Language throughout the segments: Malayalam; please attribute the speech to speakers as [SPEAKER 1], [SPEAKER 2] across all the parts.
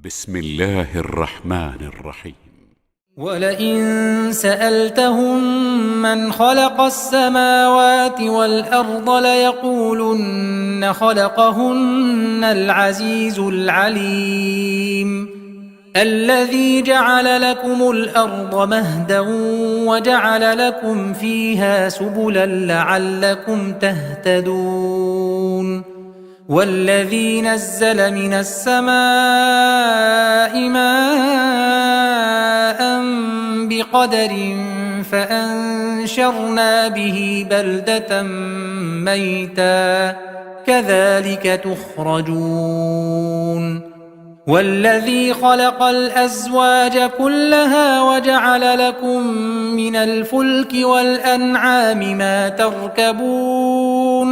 [SPEAKER 1] بسم الله الرحمن الرحيم.
[SPEAKER 2] ولئن سألتهم من خلق السماوات والأرض ليقولن خلقهن العزيز العليم الذي جعل لكم الأرض مهدا وجعل لكم فيها سبلا لعلكم تهتدون والذي نزل من السماء ماء بقدر فأنشرنا به بلدة ميتا كذلك تخرجون والذي خلق الأزواج كلها وجعل لكم من الفلك والأنعام ما تركبون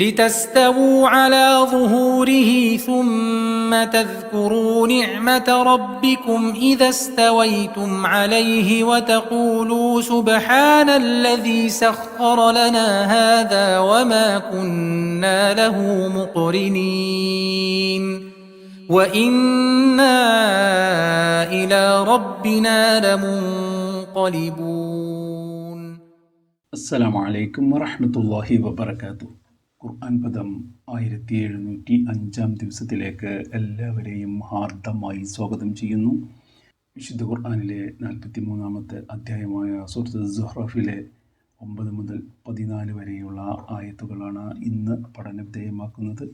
[SPEAKER 2] لتستووا على ظهوره ثم تذكروا نعمة ربكم إذا استويتم عليه وتقولوا سبحان الذي سخر لنا هذا وما كنا له مقرنين وإنا إلى ربنا لمنقلبون.
[SPEAKER 3] السلام عليكم ورحمة الله وبركاته. ഖുർആൻ പദം 1705 ദിവസത്തിലേക്ക് എല്ലാവരെയും ഹാർദമായി സ്വാഗതം ചെയ്യുന്നു. വിശുദ്ധ ഖുർആനിലെ 43-ാമത്തെ അധ്യായമായ സൂറത്തുൽ സുഹ്റഫിലെ 9 മുതൽ 14 വരെയുള്ള ആയത്തുകളാണ് ഇന്ന് പഠനവിധേയമാക്കുന്നത്.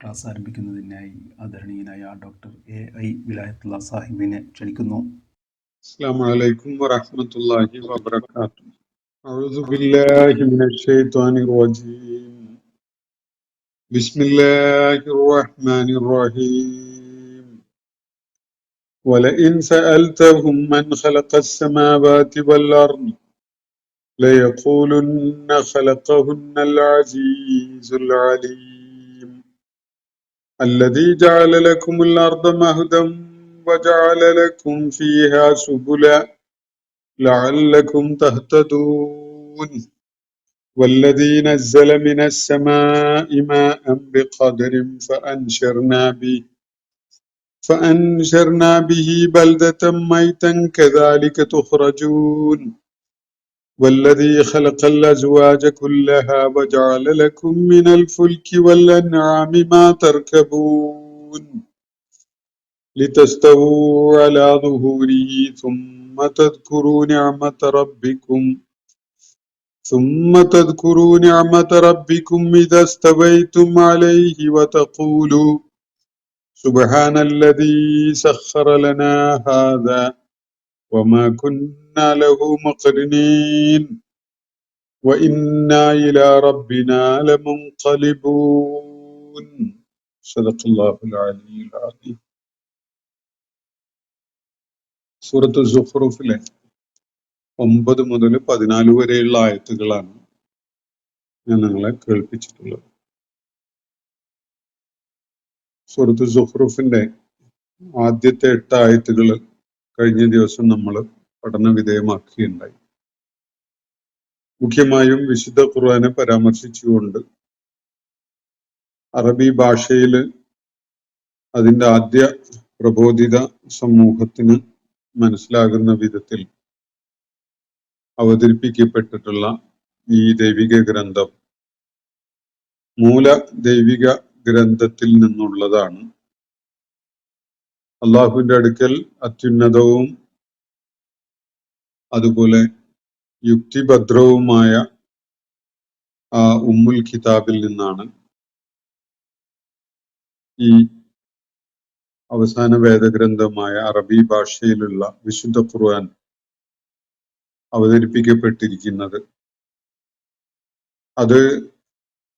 [SPEAKER 3] ക്ലാസ് ആരംഭിക്കുന്നതിനായി ആദരണീയനായ ഡോക്ടർ AI വിലായത്തുള്ള സാഹിബിനെ ക്ഷണിക്കുന്നു.
[SPEAKER 4] السلام عليكم ورحمة الله وبركاته. أعوذ بالله من الشيطان الرجيم. بسم الله الرحمن الرحيم. ولئن سألتهم من خلق السماوات والأرض ليقولن خلقهن العزيز العليم الذي جعل لكم الأرض مهدا وجعل لكم فيها سبلا لعلكم تهتدون والذي نزل من السماء ماء بقدر فأنشرنا به بلدة ميتا كذلك تخرجون والذي خلق الأزواج كلها وجعل لكم من الفلك والأنعام ما تركبون لتستووا على ظهوره ثم تذكروا نعمة ربكم إذا استويتم عليه وتقولوا سبحان الذي سخر لنا هذا وما كنا له مقرنين وإنا إلى ربنا لمنقلبون. صدق الله العلي العظيم. സൂറത്ത് സുഖ്റൂഫിലെ 9 മുതൽ 14 വരെയുള്ള ആയത്തുകളാണ് ഞാൻ നിങ്ങളെ കേൾപ്പിച്ചിട്ടുള്ളത്. സൂറത്ത് സുഖ്റൂഫിന്റെ ആദ്യത്തെ 8 ആയത്തുകൾ കഴിഞ്ഞ ദിവസം നമ്മൾ പഠന വിധേയമാക്കുകയുണ്ടായി. മുഖ്യമായും വിശുദ്ധ ഖുർആനെ പരാമർശിച്ചുകൊണ്ട് അറബി ഭാഷയിൽ അതിൻ്റെ ആദ്യ പ്രബോധിത സമൂഹത്തിന് മനസ്സിലാകുന്ന വിധത്തിൽ അവതരിപ്പിക്കപ്പെട്ടിട്ടുള്ള ഈ ദൈവിക ഗ്രന്ഥം മൂല ദൈവിക ഗ്രന്ഥത്തിൽ നിന്നുള്ളതാണ്. അള്ളാഹുവിന്റെ അടുക്കൽ അത്യുന്നതവും അതുപോലെ യുക്തിഭദ്രവുമായ ആ ഉമ്മുൽ കിതാബിൽ നിന്നാണ് ഈ അവസാന വേദഗ്രന്ഥമായ അറബി ഭാഷയിലുള്ള വിശുദ്ധ ഖുർആൻ അവതരിപ്പിക്കപ്പെട്ടിരിക്കുന്നത്. അത്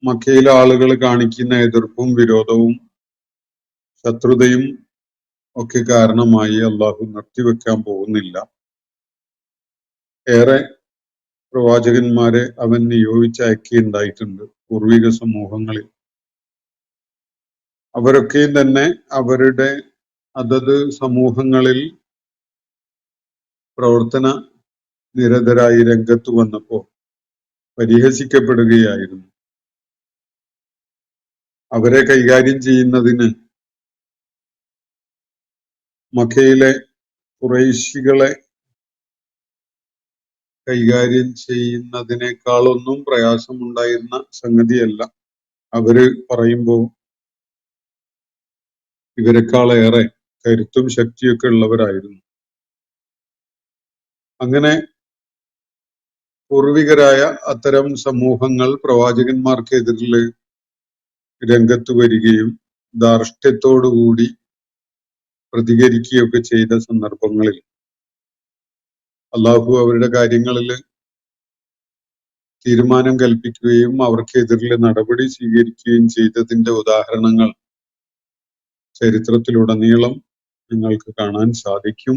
[SPEAKER 4] മക്കയിലെ ആളുകൾ കാണിക്കുന്ന എതിർപ്പും വിരോധവും ശത്രുതയും ഒക്കെ കാരണമായി അള്ളാഹു നിർത്തിവെക്കാൻ പോകുന്നില്ല. ഏറെ പ്രവാചകന്മാരെ അവൻ നിയോഗിച്ചയക്കുകയുണ്ടായിട്ടുണ്ട് പൂർവിക സമൂഹങ്ങളിൽ. അവരൊക്കെയും തന്നെ അവരുടെ അതത് സമൂഹങ്ങളിൽ പ്രവർത്തന നിരതരായി രംഗത്ത് വന്നപ്പോൾ പരിഹസിക്കപ്പെടുകയായിരുന്നു. അവരെ കൈകാര്യം ചെയ്യുന്നതിന് മക്കയിലെ ഖുറൈശികളെ കൈകാര്യം ചെയ്യുന്നതിനേക്കാളൊന്നും പ്രയാസമുണ്ടായിരുന്ന സംഗതിയല്ല. അവര് പറയുമ്പോൾ ഇവരെക്കാളേറെ കരുത്തും ശക്തിയൊക്കെ ഉള്ളവരായിരുന്നു. അങ്ങനെ പൂർവികരായ അത്തരം സമൂഹങ്ങൾ പ്രവാചകന്മാർക്കെതിരിൽ രംഗത്ത് വരികയും ധാർഷ്ട്യത്തോടുകൂടി പ്രതികരിക്കുകയൊക്കെ ചെയ്ത സന്ദർഭങ്ങളിൽ അള്ളാഹു അവരുടെ കാര്യങ്ങളിൽ തീരുമാനം കൽപ്പിക്കുകയും അവർക്കെതിരിൽ നടപടി സ്വീകരിക്കുകയും ചെയ്തതിന്റെ ഉദാഹരണങ്ങൾ ചരിത്രത്തിലുടനീളം നിങ്ങൾക്ക് കാണാൻ സാധിക്കും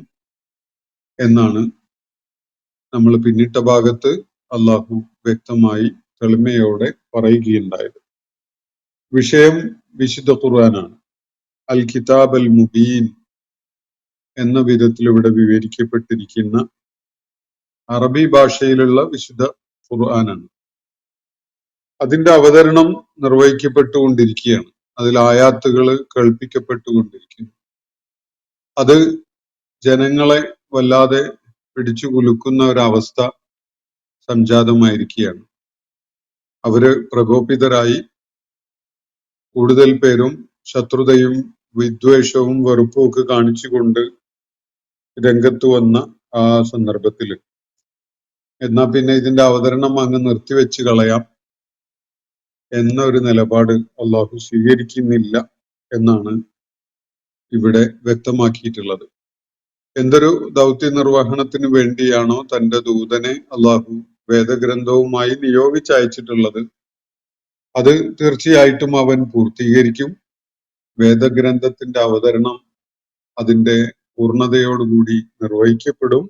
[SPEAKER 4] എന്നാണ് നമ്മൾ പിന്നിട്ട ഭാഗത്ത് അള്ളാഹു വ്യക്തമായി തെളിമയോടെ പറയുകയുണ്ടായത്. വിഷയം വിശുദ്ധ ഖുർആനാണ്. അൽ കിതാബ് അൽ മുബീൻ എന്ന വിധത്തിൽ ഇവിടെ വിവരിക്കപ്പെട്ടിരിക്കുന്ന അറബി ഭാഷയിലുള്ള വിശുദ്ധ ഖുർആനാണ്. അതിന്റെ അവതരണം നിർവഹിക്കപ്പെട്ടുകൊണ്ടിരിക്കുകയാണ്. അതിൽ ആയാത്തുകൾ കേൾപ്പിക്കപ്പെട്ടുകൊണ്ടിരിക്കുന്നു. അത് ജനങ്ങളെ വല്ലാതെ പിടിച്ചു കുലുക്കുന്ന ഒരവസ്ഥ സംജാതമായിരിക്കുകയാണ്. അവര് പ്രകോപിതരായി കൂടുതൽ പേരും ശത്രുതയും വിദ്വേഷവും വെറുപ്പും ഒക്കെ കാണിച്ചുകൊണ്ട് രംഗത്ത് വന്ന ആ സന്ദർഭത്തിൽ എന്നാ പിന്നെ ഇതിന്റെ അവതരണം അങ്ങ് നിർത്തിവെച്ച് കളയാം എന്ന ഒരു നിലപാട് അള്ളാഹു സ്വീകരിക്കുന്നില്ല എന്നാണ് ഇവിടെ വ്യക്തമാക്കിയിട്ടുള്ളത്. എന്തൊരു ദൗത്യ നിർവഹണത്തിന് വേണ്ടിയാണോ തന്റെ ദൂതനെ അള്ളാഹു വേദഗ്രന്ഥവുമായി നിയോഗിച്ചയച്ചിട്ടുള്ളത്, അത് തീർച്ചയായിട്ടും അവൻ പൂർത്തീകരിക്കും. വേദഗ്രന്ഥത്തിന്റെ അവതരണം അതിന്റെ പൂർണ്ണതയോടുകൂടി നിർവഹിക്കപ്പെടും.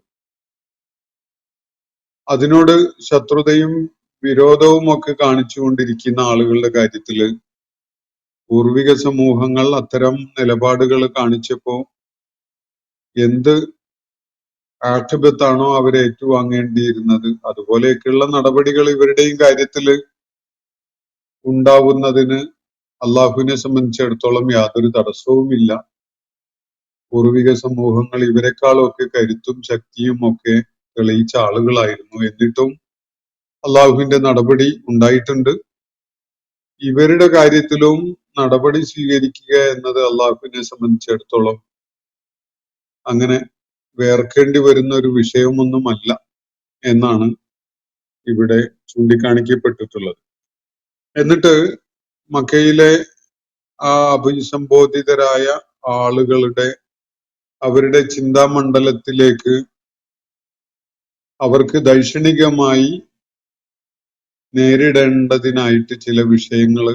[SPEAKER 4] അതിനോട് ശത്രുതയും വിരോധവും ഒക്കെ കാണിച്ചുകൊണ്ടിരിക്കുന്ന ആളുകളുടെ കാര്യത്തില് പൂർവിക സമൂഹങ്ങൾ അത്തരം നിലപാടുകൾ കാണിച്ചപ്പോ എന്ത് ആക്ഷേപത്താണോ അവരെ ഏറ്റുവാങ്ങേണ്ടിയിരുന്നത് അതുപോലെയൊക്കെയുള്ള നടപടികൾ ഇവരുടെയും കാര്യത്തില് ഉണ്ടാവുന്നതിന് അള്ളാഹുവിനെ സംബന്ധിച്ചിടത്തോളം യാതൊരു തടസ്സവുമില്ല. പൂർവിക സമൂഹങ്ങൾ ഇവരെക്കാളൊക്കെ കരുത്തും ശക്തിയും ഒക്കെ തെളിയിച്ച ആളുകളായിരുന്നു. എന്നിട്ടും അള്ളാഹുവിന്റെ നടപടി ഉണ്ടായിട്ടുണ്ട്. ഇവരുടെ കാര്യത്തിലും നടപടി സ്വീകരിക്കുക എന്നത് അള്ളാഹുവിനെ സംബന്ധിച്ചിടത്തോളം അങ്ങനെ വേർക്കേണ്ടി വരുന്ന ഒരു വിഷയമൊന്നുമല്ല എന്നാണ് ഇവിടെ ചൂണ്ടിക്കാണിക്കപ്പെട്ടിട്ടുള്ളത്. എന്നിട്ട് മക്കയിലെ ആ അഭിസംബോധിതരായ ആളുകളുടെ അവരുടെ ചിന്താമണ്ഡലത്തിലേക്ക് അവർക്ക് ദൈക്ഷണികമായി നേരിടേണ്ടതിനായിട്ട് ചില വിഷയങ്ങൾ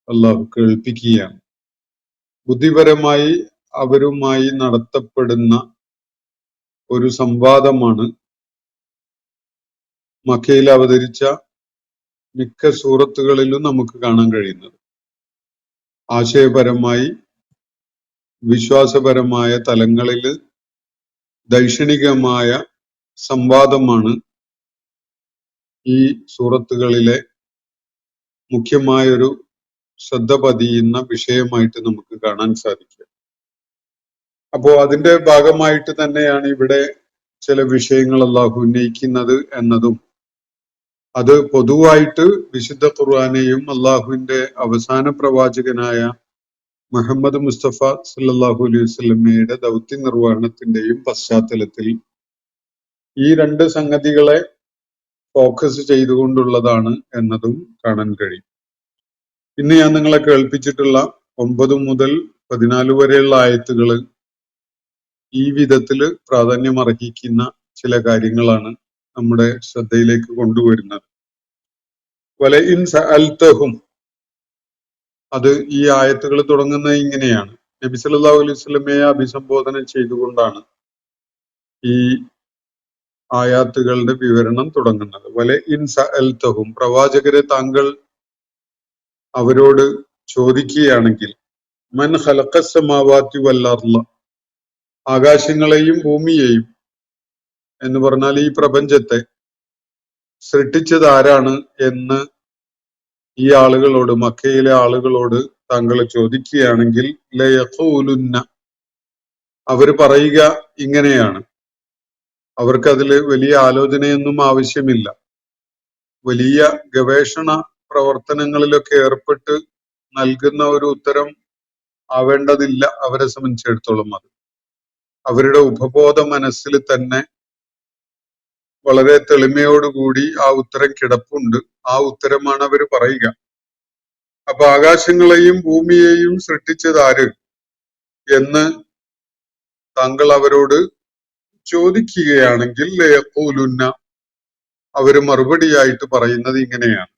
[SPEAKER 4] അള്ളാഹു കേൾപ്പിക്കുകയാണ്. ബുദ്ധിപരമായി അവരുമായി നടത്തപ്പെടുന്ന ഒരു സംവാദമാണ് മക്കയിൽ അവതരിച്ച മിക്ക സൂറത്തുകളിലും നമുക്ക് കാണാൻ കഴിയുന്നത്. ആശയപരമായി വിശ്വാസപരമായ തലങ്ങളിൽ ദൈക്ഷണികമായ സംവാദമാണ് ഈ സൂറത്തുകളിലെ മുഖ്യമായൊരു ശ്രദ്ധ പതിയുന്ന വിഷയമായിട്ട് നമുക്ക് കാണാൻ സാധിക്കുക. അപ്പോ അതിന്റെ ഭാഗമായിട്ട് തന്നെയാണ് ഇവിടെ ചില വിഷയങ്ങൾ അള്ളാഹു ഉന്നയിക്കുന്നത് എന്നതും അത് പൊതുവായിട്ട് വിശുദ്ധ ഖുർആനെയും അള്ളാഹുവിന്റെ അവസാന പ്രവാചകനായ മുഹമ്മദ് മുസ്തഫ സല്ലല്ലാഹു അലൈഹി വസല്ലമയുടെ ദൗത്യ നിർവഹണത്തിന്റെയും പശ്ചാത്തലത്തിൽ ഈ രണ്ട് സംഗതികളെ ഫോക്കസ് ചെയ്തുകൊണ്ടുള്ളതാണ് എന്നതും കാണാൻ കഴിയും. ഇന്ന് ഞാൻ നിങ്ങളെ കേൾപ്പിച്ചിട്ടുള്ള 9 മുതൽ 14 വരെയുള്ള ആയത്തുകൾ ഈ വിധത്തില് പ്രാധാന്യം അർഹിക്കുന്ന ചില കാര്യങ്ങളാണ് നമ്മുടെ ശ്രദ്ധയിലേക്ക് കൊണ്ടുവരുന്നത്. വലഇൻ സഅൽതഹും, അത് ഈ ആയത്തുകൾ തുടങ്ങുന്നത് ഇങ്ങനെയാണ്. നബി സല്ലല്ലാഹു അലൈഹി വസല്ലമയെ അഭിസംബോധന ചെയ്തുകൊണ്ടാണ് ഈ ആയാത്തുകളുടെ വിവരണം തുടങ്ങുന്നത്. വലഇൻ സഅൽതഹും, പ്രവാചകരെ താങ്കൾ അവരോട് ചോദിക്കുകയാണെങ്കിൽ, മൻ ഖലഖസ് സമാവാതി വൽ അർള, ആകാശങ്ങളെയും ഭൂമിയെയും എന്ന് പറഞ്ഞാൽ ഈ പ്രപഞ്ചത്തെ സൃഷ്ടിച്ചത് ആരാണ് എന്ന് ഈ ആളുകളോട്, മക്കയിലെ ആളുകളോട് താങ്കൾ ചോദിക്കുകയാണെങ്കിൽ ലയഖൂലുന്ന, അവര് പറയുക ഇങ്ങനെയാണ്. അവർക്കതിൽ വലിയ ആലോചനയൊന്നും ആവശ്യമില്ല. വലിയ ഗവേഷണ പ്രവർത്തനങ്ങളിലൊക്കെ ഏർപ്പെട്ട് നൽകുന്ന ഒരു ഉത്തരം ആവേണ്ടതില്ല അവരെ സംബന്ധിച്ചിടത്തോളം. അത് അവരുടെ ഉപബോധ മനസ്സിൽ തന്നെ വളരെ തെളിമയോടുകൂടി ആ ഉത്തരം കിടപ്പുണ്ട്. ആ ഉത്തരമാണ് അവർ പറയുക. അപ്പൊ ആകാശങ്ങളെയും ഭൂമിയെയും സൃഷ്ടിച്ചത് ആര് എന്ന് താങ്കൾ അവരോട് ചോദിക്കുകയാണെങ്കിൽ ലയഖൂലുന്ന, അവര് മറുപടിയായിട്ട് പറയുന്നത് ഇങ്ങനെയാണ്: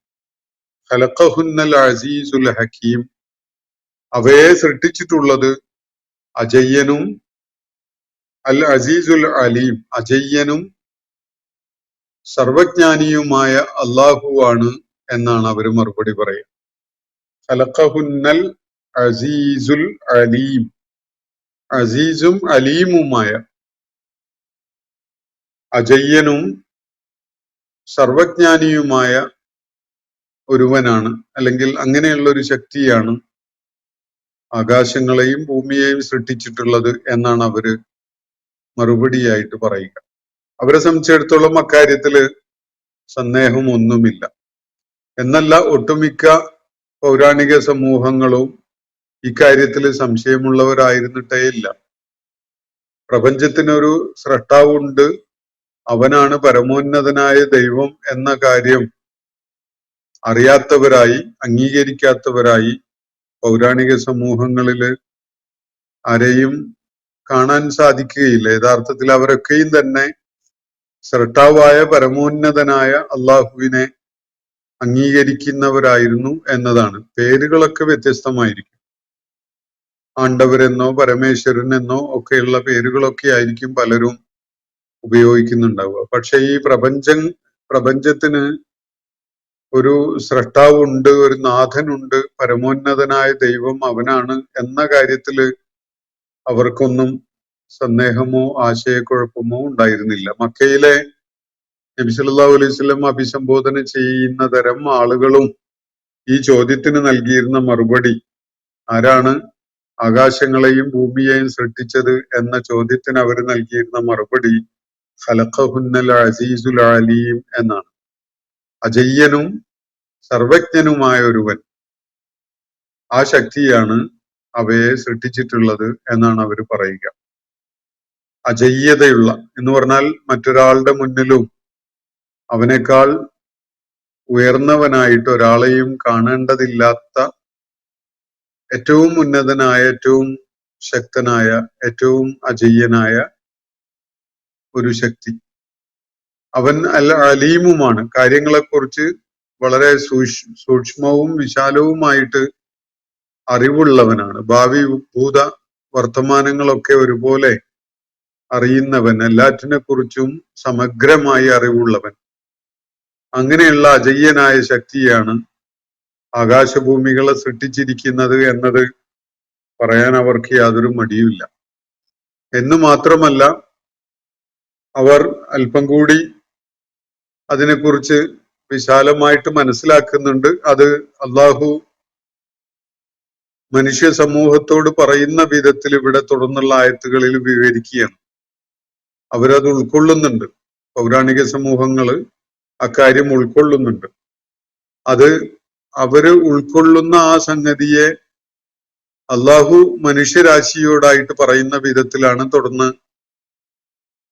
[SPEAKER 4] ഖലഖഹുന്നൽ അസീസുൽ ഹക്കീം, അവയെ സൃഷ്ടിച്ചിട്ടുള്ളത് അജയ്യനും അൽ അസീസുൽ അലീം, അജയ്യനും സർവജ്ഞാനിയുമായ അള്ളാഹുവാണ് എന്നാണ് അവര് മറുപടി പറയുക. ഖലഖഹുന്നൽ അസീസുൽ അലീം, അസീസും അലീമുമായ, അജയ്യനും സർവജ്ഞാനിയുമായ ഒരുവനാണ്, അല്ലെങ്കിൽ അങ്ങനെയുള്ള ഒരു ശക്തിയാണ് ആകാശങ്ങളെയും ഭൂമിയെയും സൃഷ്ടിച്ചിട്ടുള്ളത് എന്നാണ് അവര് മറുപടിയായിട്ട് പറയുക. അവരെ സംബന്ധിച്ചിടത്തോളം അക്കാര്യത്തില് സന്ദേഹം ഒന്നുമില്ല. എന്നല്ല, ഒട്ടുമിക്ക പൗരാണിക സമൂഹങ്ങളും ഇക്കാര്യത്തിൽ സംശയമുള്ളവരായിരുന്നിട്ടേ ഇല്ല. പ്രപഞ്ചത്തിനൊരു സ്രഷ്ടാവുണ്ട്, അവനാണ് പരമോന്നതനായ ദൈവം എന്ന കാര്യം അറിയാത്തവരായി, അംഗീകരിക്കാത്തവരായി പൗരാണിക സമൂഹങ്ങളില് ആരെയും കാണാൻ സാധിക്കുകയില്ല. യഥാർത്ഥത്തിൽ അവരൊക്കെയും തന്നെ സ്രഷ്ടാവായ പരമോന്നതനായ അള്ളാഹുവിനെ അംഗീകരിക്കുന്നവരായിരുന്നു എന്നതാണ്. പേരുകളൊക്കെ വ്യത്യസ്തമായിരിക്കും. ആണ്ടവരെന്നോ പരമേശ്വരൻ എന്നോ ഒക്കെയുള്ള പേരുകളൊക്കെ ആയിരിക്കും പലരും ഉപയോഗിക്കുന്നുണ്ടാവുക. പക്ഷെ ഈ പ്രപഞ്ചത്തിന് ഒരു സ്രഷ്ടാവുണ്ട്, ഒരു നാഥനുണ്ട്, പരമോന്നതനായ ദൈവം അവനാണ് എന്ന കാര്യത്തില് അവർക്കൊന്നും സന്ദേഹമോ ആശയക്കുഴപ്പമോ ഉണ്ടായിരുന്നില്ല. മക്കയിലെ നബി സല്ലല്ലാഹു അലൈഹി വസല്ലം അഭിസംബോധന ചെയ്യുന്ന തരം ആളുകളും ഈ ചോദ്യത്തിന് നൽകിയിരുന്ന മറുപടി, ആരാണ് ആകാശങ്ങളെയും ഭൂമിയെയും സൃഷ്ടിച്ചത് എന്ന ചോദ്യത്തിന് അവർ നൽകിയിരുന്ന മറുപടി ഖലഖഹുന്നൽ അസീസുൽ അലീം എന്നാണ്. അജയ്യനും സർവജ്ഞനുമായ ഒരുവൻ, ആ ശക്തിയാണ് അവയെ സൃഷ്ടിച്ചിട്ടുള്ളത് എന്നാണ് അവർ പറയുക. അജയ്യതയുള്ള എന്ന് പറഞ്ഞാൽ മറ്റൊരാളുടെ മുന്നിലും അവനേക്കാൾ ഉയർന്നവനായിട്ട് ഒരാളെയും കാണേണ്ടതില്ലാത്ത ഏറ്റവും ഉന്നതനായ, ഏറ്റവും ശക്തനായ, ഏറ്റവും അജയ്യനായ ഒരു ശക്തി. അവൻ അൽ അലീമുമാണ്. കാര്യങ്ങളെക്കുറിച്ച് വളരെ സൂക്ഷ്മവും വിശാലവുമായിട്ട് അറിവുള്ളവനാണ്. ഭാവി ഭൂത വർത്തമാനങ്ങളൊക്കെ ഒരുപോലെ അറിയുന്നവൻ, എല്ലാറ്റിനെ കുറിച്ചും സമഗ്രമായി അറിവുള്ളവൻ. അങ്ങനെയുള്ള അജയ്യനായ ശക്തിയാണ് ആകാശഭൂമികളെ സൃഷ്ടിച്ചിരിക്കുന്നത് എന്നത് പറയാൻ അവർക്ക് യാതൊരു മടിയുമില്ല. എന്ന് മാത്രമല്ല, അവർ അല്പം കൂടി അതിനെക്കുറിച്ച് വിശാലമായിട്ട് മനസ്സിലാക്കുന്നുണ്ട്. അത് അള്ളാഹു മനുഷ്യ സമൂഹത്തോട് പറയുന്ന വിധത്തിൽ ഇവിടെ തുടർന്നുള്ള ആയത്തുകളിൽ വിവരിക്കുകയാണ്. അവരത് ഉൾക്കൊള്ളുന്നുണ്ട്. പൗരാണിക സമൂഹങ്ങള് അക്കാര്യം ഉൾക്കൊള്ളുന്നുണ്ട്. അത് അവര് ഉൾക്കൊള്ളുന്ന ആ സംഗതിയെ അള്ളാഹു മനുഷ്യരാശിയോടായിട്ട് പറയുന്ന വിധത്തിലാണ് തുടർന്ന്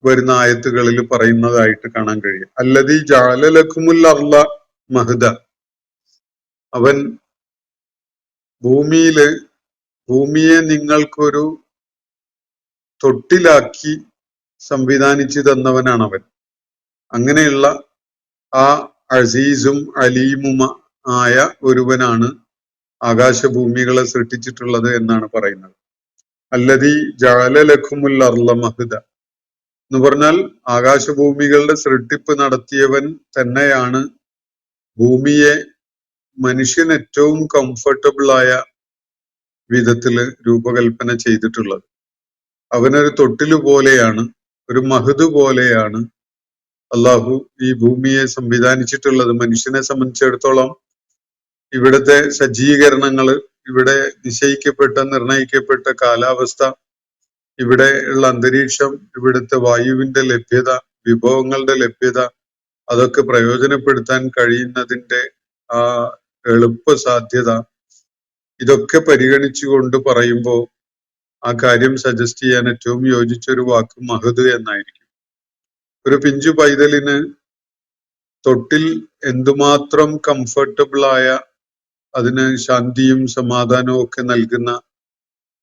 [SPEAKER 4] വരുന്ന ആയത്തുകളിൽ പറയുന്നതായിട്ട് കാണാൻ കഴിയും. അല്ലദീ ജഅല ലക്കുമുൽ അർള മഹ്ദ, അവൻ ഭൂമിയെ നിങ്ങൾക്കൊരു തൊട്ടിലാക്കി സംവിധാനിച്ചു തന്നവനാണ് അവൻ. അങ്ങനെയുള്ള ആ അസീസും അലീമുമായ ഒരുവനാണ് ആകാശഭൂമികളെ സൃഷ്ടിച്ചിട്ടുള്ളത് എന്നാണ് പറയുന്നത്. അല്ലദീ ജഅല ലക്കുമുൽ അർള മഹ്ദ എന്ന് പറഞ്ഞാൽ ആകാശഭൂമികളുടെ സൃഷ്ടിപ്പ് നടത്തിയവൻ തന്നെയാണ് ഭൂമിയെ മനുഷ്യൻ ഏറ്റവും കംഫർട്ടബിൾ ആയ വിധത്തില് രൂപകൽപ്പന ചെയ്തിട്ടുള്ളത്. അവനൊരു തൊട്ടില് പോലെയാണ്, ഒരു മഹദ് പോലെയാണ് അള്ളാഹു ഈ ഭൂമിയെ സംവിധാനിച്ചിട്ടുള്ളത്. മനുഷ്യനെ സംബന്ധിച്ചിടത്തോളം ഇവിടുത്തെ സജ്ജീകരണങ്ങള്, ഇവിടെ നിശ്ചയിക്കപ്പെട്ട നിർണയിക്കപ്പെട്ട കാലാവസ്ഥ, ഇവിടെ ഉള്ള അന്തരീക്ഷം, ഇവിടുത്തെ വായുവിന്റെ ലഭ്യത, വിഭവങ്ങളുടെ ലഭ്യത, അതൊക്കെ പ്രയോജനപ്പെടുത്താൻ കഴിയുന്നതിന്റെ ആ എളുപ്പ സാധ്യത, ഇതൊക്കെ പരിഗണിച്ചുകൊണ്ട് പറയുമ്പോൾ ആ കാര്യം സജസ്റ്റ് ചെയ്യാൻ ഏറ്റവും യോജിച്ചൊരു വാക്ക് മഹദ് എന്നായിരിക്കും. ഒരു പിഞ്ചു പൈതലിന് തൊട്ടിൽ എന്തുമാത്രം കംഫർട്ടബിൾ ആയ, അതിന് ശാന്തിയും സമാധാനവും ഒക്കെ നൽകുന്ന,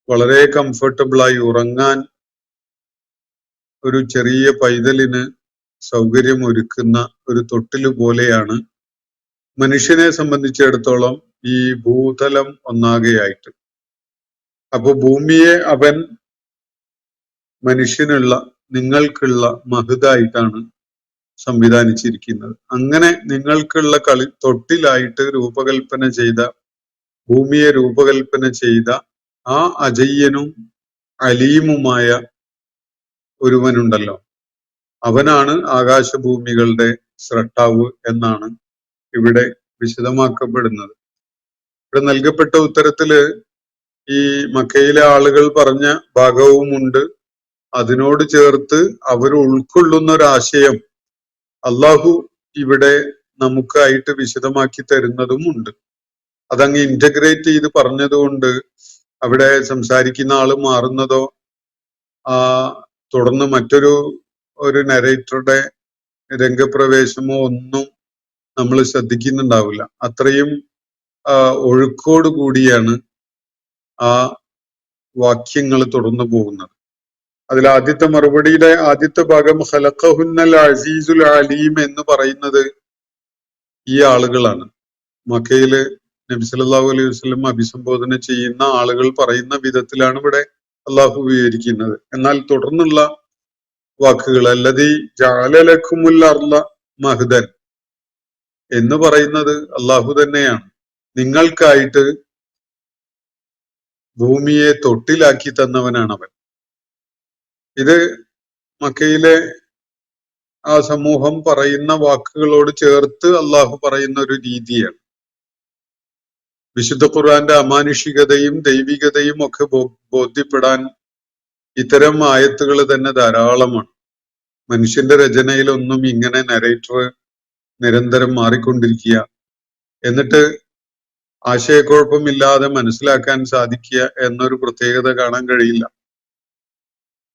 [SPEAKER 4] വളരെ കംഫർട്ടബിളായി ഉറങ്ങാൻ ഒരു ചെറിയ പൈതലിന് സൗകര്യം ഒരുക്കുന്ന ഒരു തൊട്ടില് പോലെയാണ് മനുഷ്യനെ സംബന്ധിച്ചിടത്തോളം ഈ ഭൂതലം ഒന്നാകെയായിട്ട്. അപ്പൊ ഭൂമിയെ അവൻ മനുഷ്യനുള്ള, നിങ്ങൾക്കുള്ള മഹതായിട്ടാണ് സംവിധാനിച്ചിരിക്കുന്നത്. അങ്ങനെ നിങ്ങൾക്കുള്ള തൊട്ടിലായിട്ട് രൂപകൽപ്പന ചെയ്ത, ഭൂമിയെ രൂപകൽപ്പന ചെയ്ത ആ അജയ്യനും അലീമുമായ ഒരുവനുണ്ടല്ലോ, അവനാണ് ആകാശഭൂമികളുടെ സ്രഷ്ടാവ് എന്നാണ് ഇവിടെ വിശദമാക്കപ്പെടുന്നത്. ഇവിടെ നൽകപ്പെട്ട ഉത്തരത്തില് ഈ മക്കയിലെ ആളുകൾ പറഞ്ഞ ഭാഗവുമുണ്ട്. അതിനോട് ചേർത്ത് അവർ ഉൾക്കൊള്ളുന്ന ഒരാശയം അള്ളാഹു ഇവിടെ നമുക്കായിട്ട് വിശദമാക്കി തരുന്നതുമുണ്ട്. അതങ്ങ് ഇന്റഗ്രേറ്റ് ചെയ്ത് പറഞ്ഞതുകൊണ്ട് അവിടെ സംസാരിക്കുന്ന ആള് മാറുന്നതോ തുടർന്ന് മറ്റൊരു നരേറ്ററുടെ രംഗപ്രവേശമോ ഒന്നും നമ്മൾ ശ്രദ്ധിക്കുന്നുണ്ടാവില്ല. അത്രയും ഒഴുക്കോട് കൂടിയാണ് ആ വാക്യങ്ങൾ തുടർന്നു പോകുന്നത്. അതിൽ ആദ്യത്തെ മറുപടിയുടെ ആദ്യത്തെ ഭാഗം ഖലഖഹുന്നൽ അസീസുൽ അലീം എന്ന് പറയുന്നത് ഈ ആളുകളാണ്. മക്കയില് നബി സല്ലല്ലാഹു അലൈഹി വസല്ലം അഭിസംബോധന ചെയ്യുന്ന ആളുകൾ പറയുന്ന വിധത്തിലാണ് ഇവിടെ അള്ളാഹു വിവരിക്കുന്നത്. എന്നാൽ തുടർന്നുള്ള വാക്കുകൾ അല്ലദീ ജഅല ലക്കുമുൽ അർള മഹ്ദൻ എന്ന് പറയുന്നത് അള്ളാഹു തന്നെയാണ്. നിങ്ങൾക്കായിട്ട് ഭൂമിയെ തൊട്ടിലാക്കി തന്നവനാണ് അവൻ. ഇത് മക്കയിലെ ആ സമൂഹം പറയുന്ന വാക്കുകളോട് ചേർത്ത് അള്ളാഹു പറയുന്ന ഒരു രീതിയാണ്. വിശുദ്ധ ഖുർആന്റെ അമാനുഷികതയും ദൈവികതയും ഒക്കെ ബോധ്യപ്പെടാൻ ഇത്തരം ആയത്തുകൾ തന്നെ ധാരാളമാണ്. മനുഷ്യന്റെ രചനയിലൊന്നും ഇങ്ങനെ നരേറ്റർ നിരന്തരം മാറിക്കൊണ്ടിരിക്കുക, എന്നിട്ട് ആശയക്കുഴപ്പമില്ലാതെ മനസ്സിലാക്കാൻ സാധിക്കുക എന്നൊരു പ്രത്യേകത കാണാൻ കഴിയില്ല.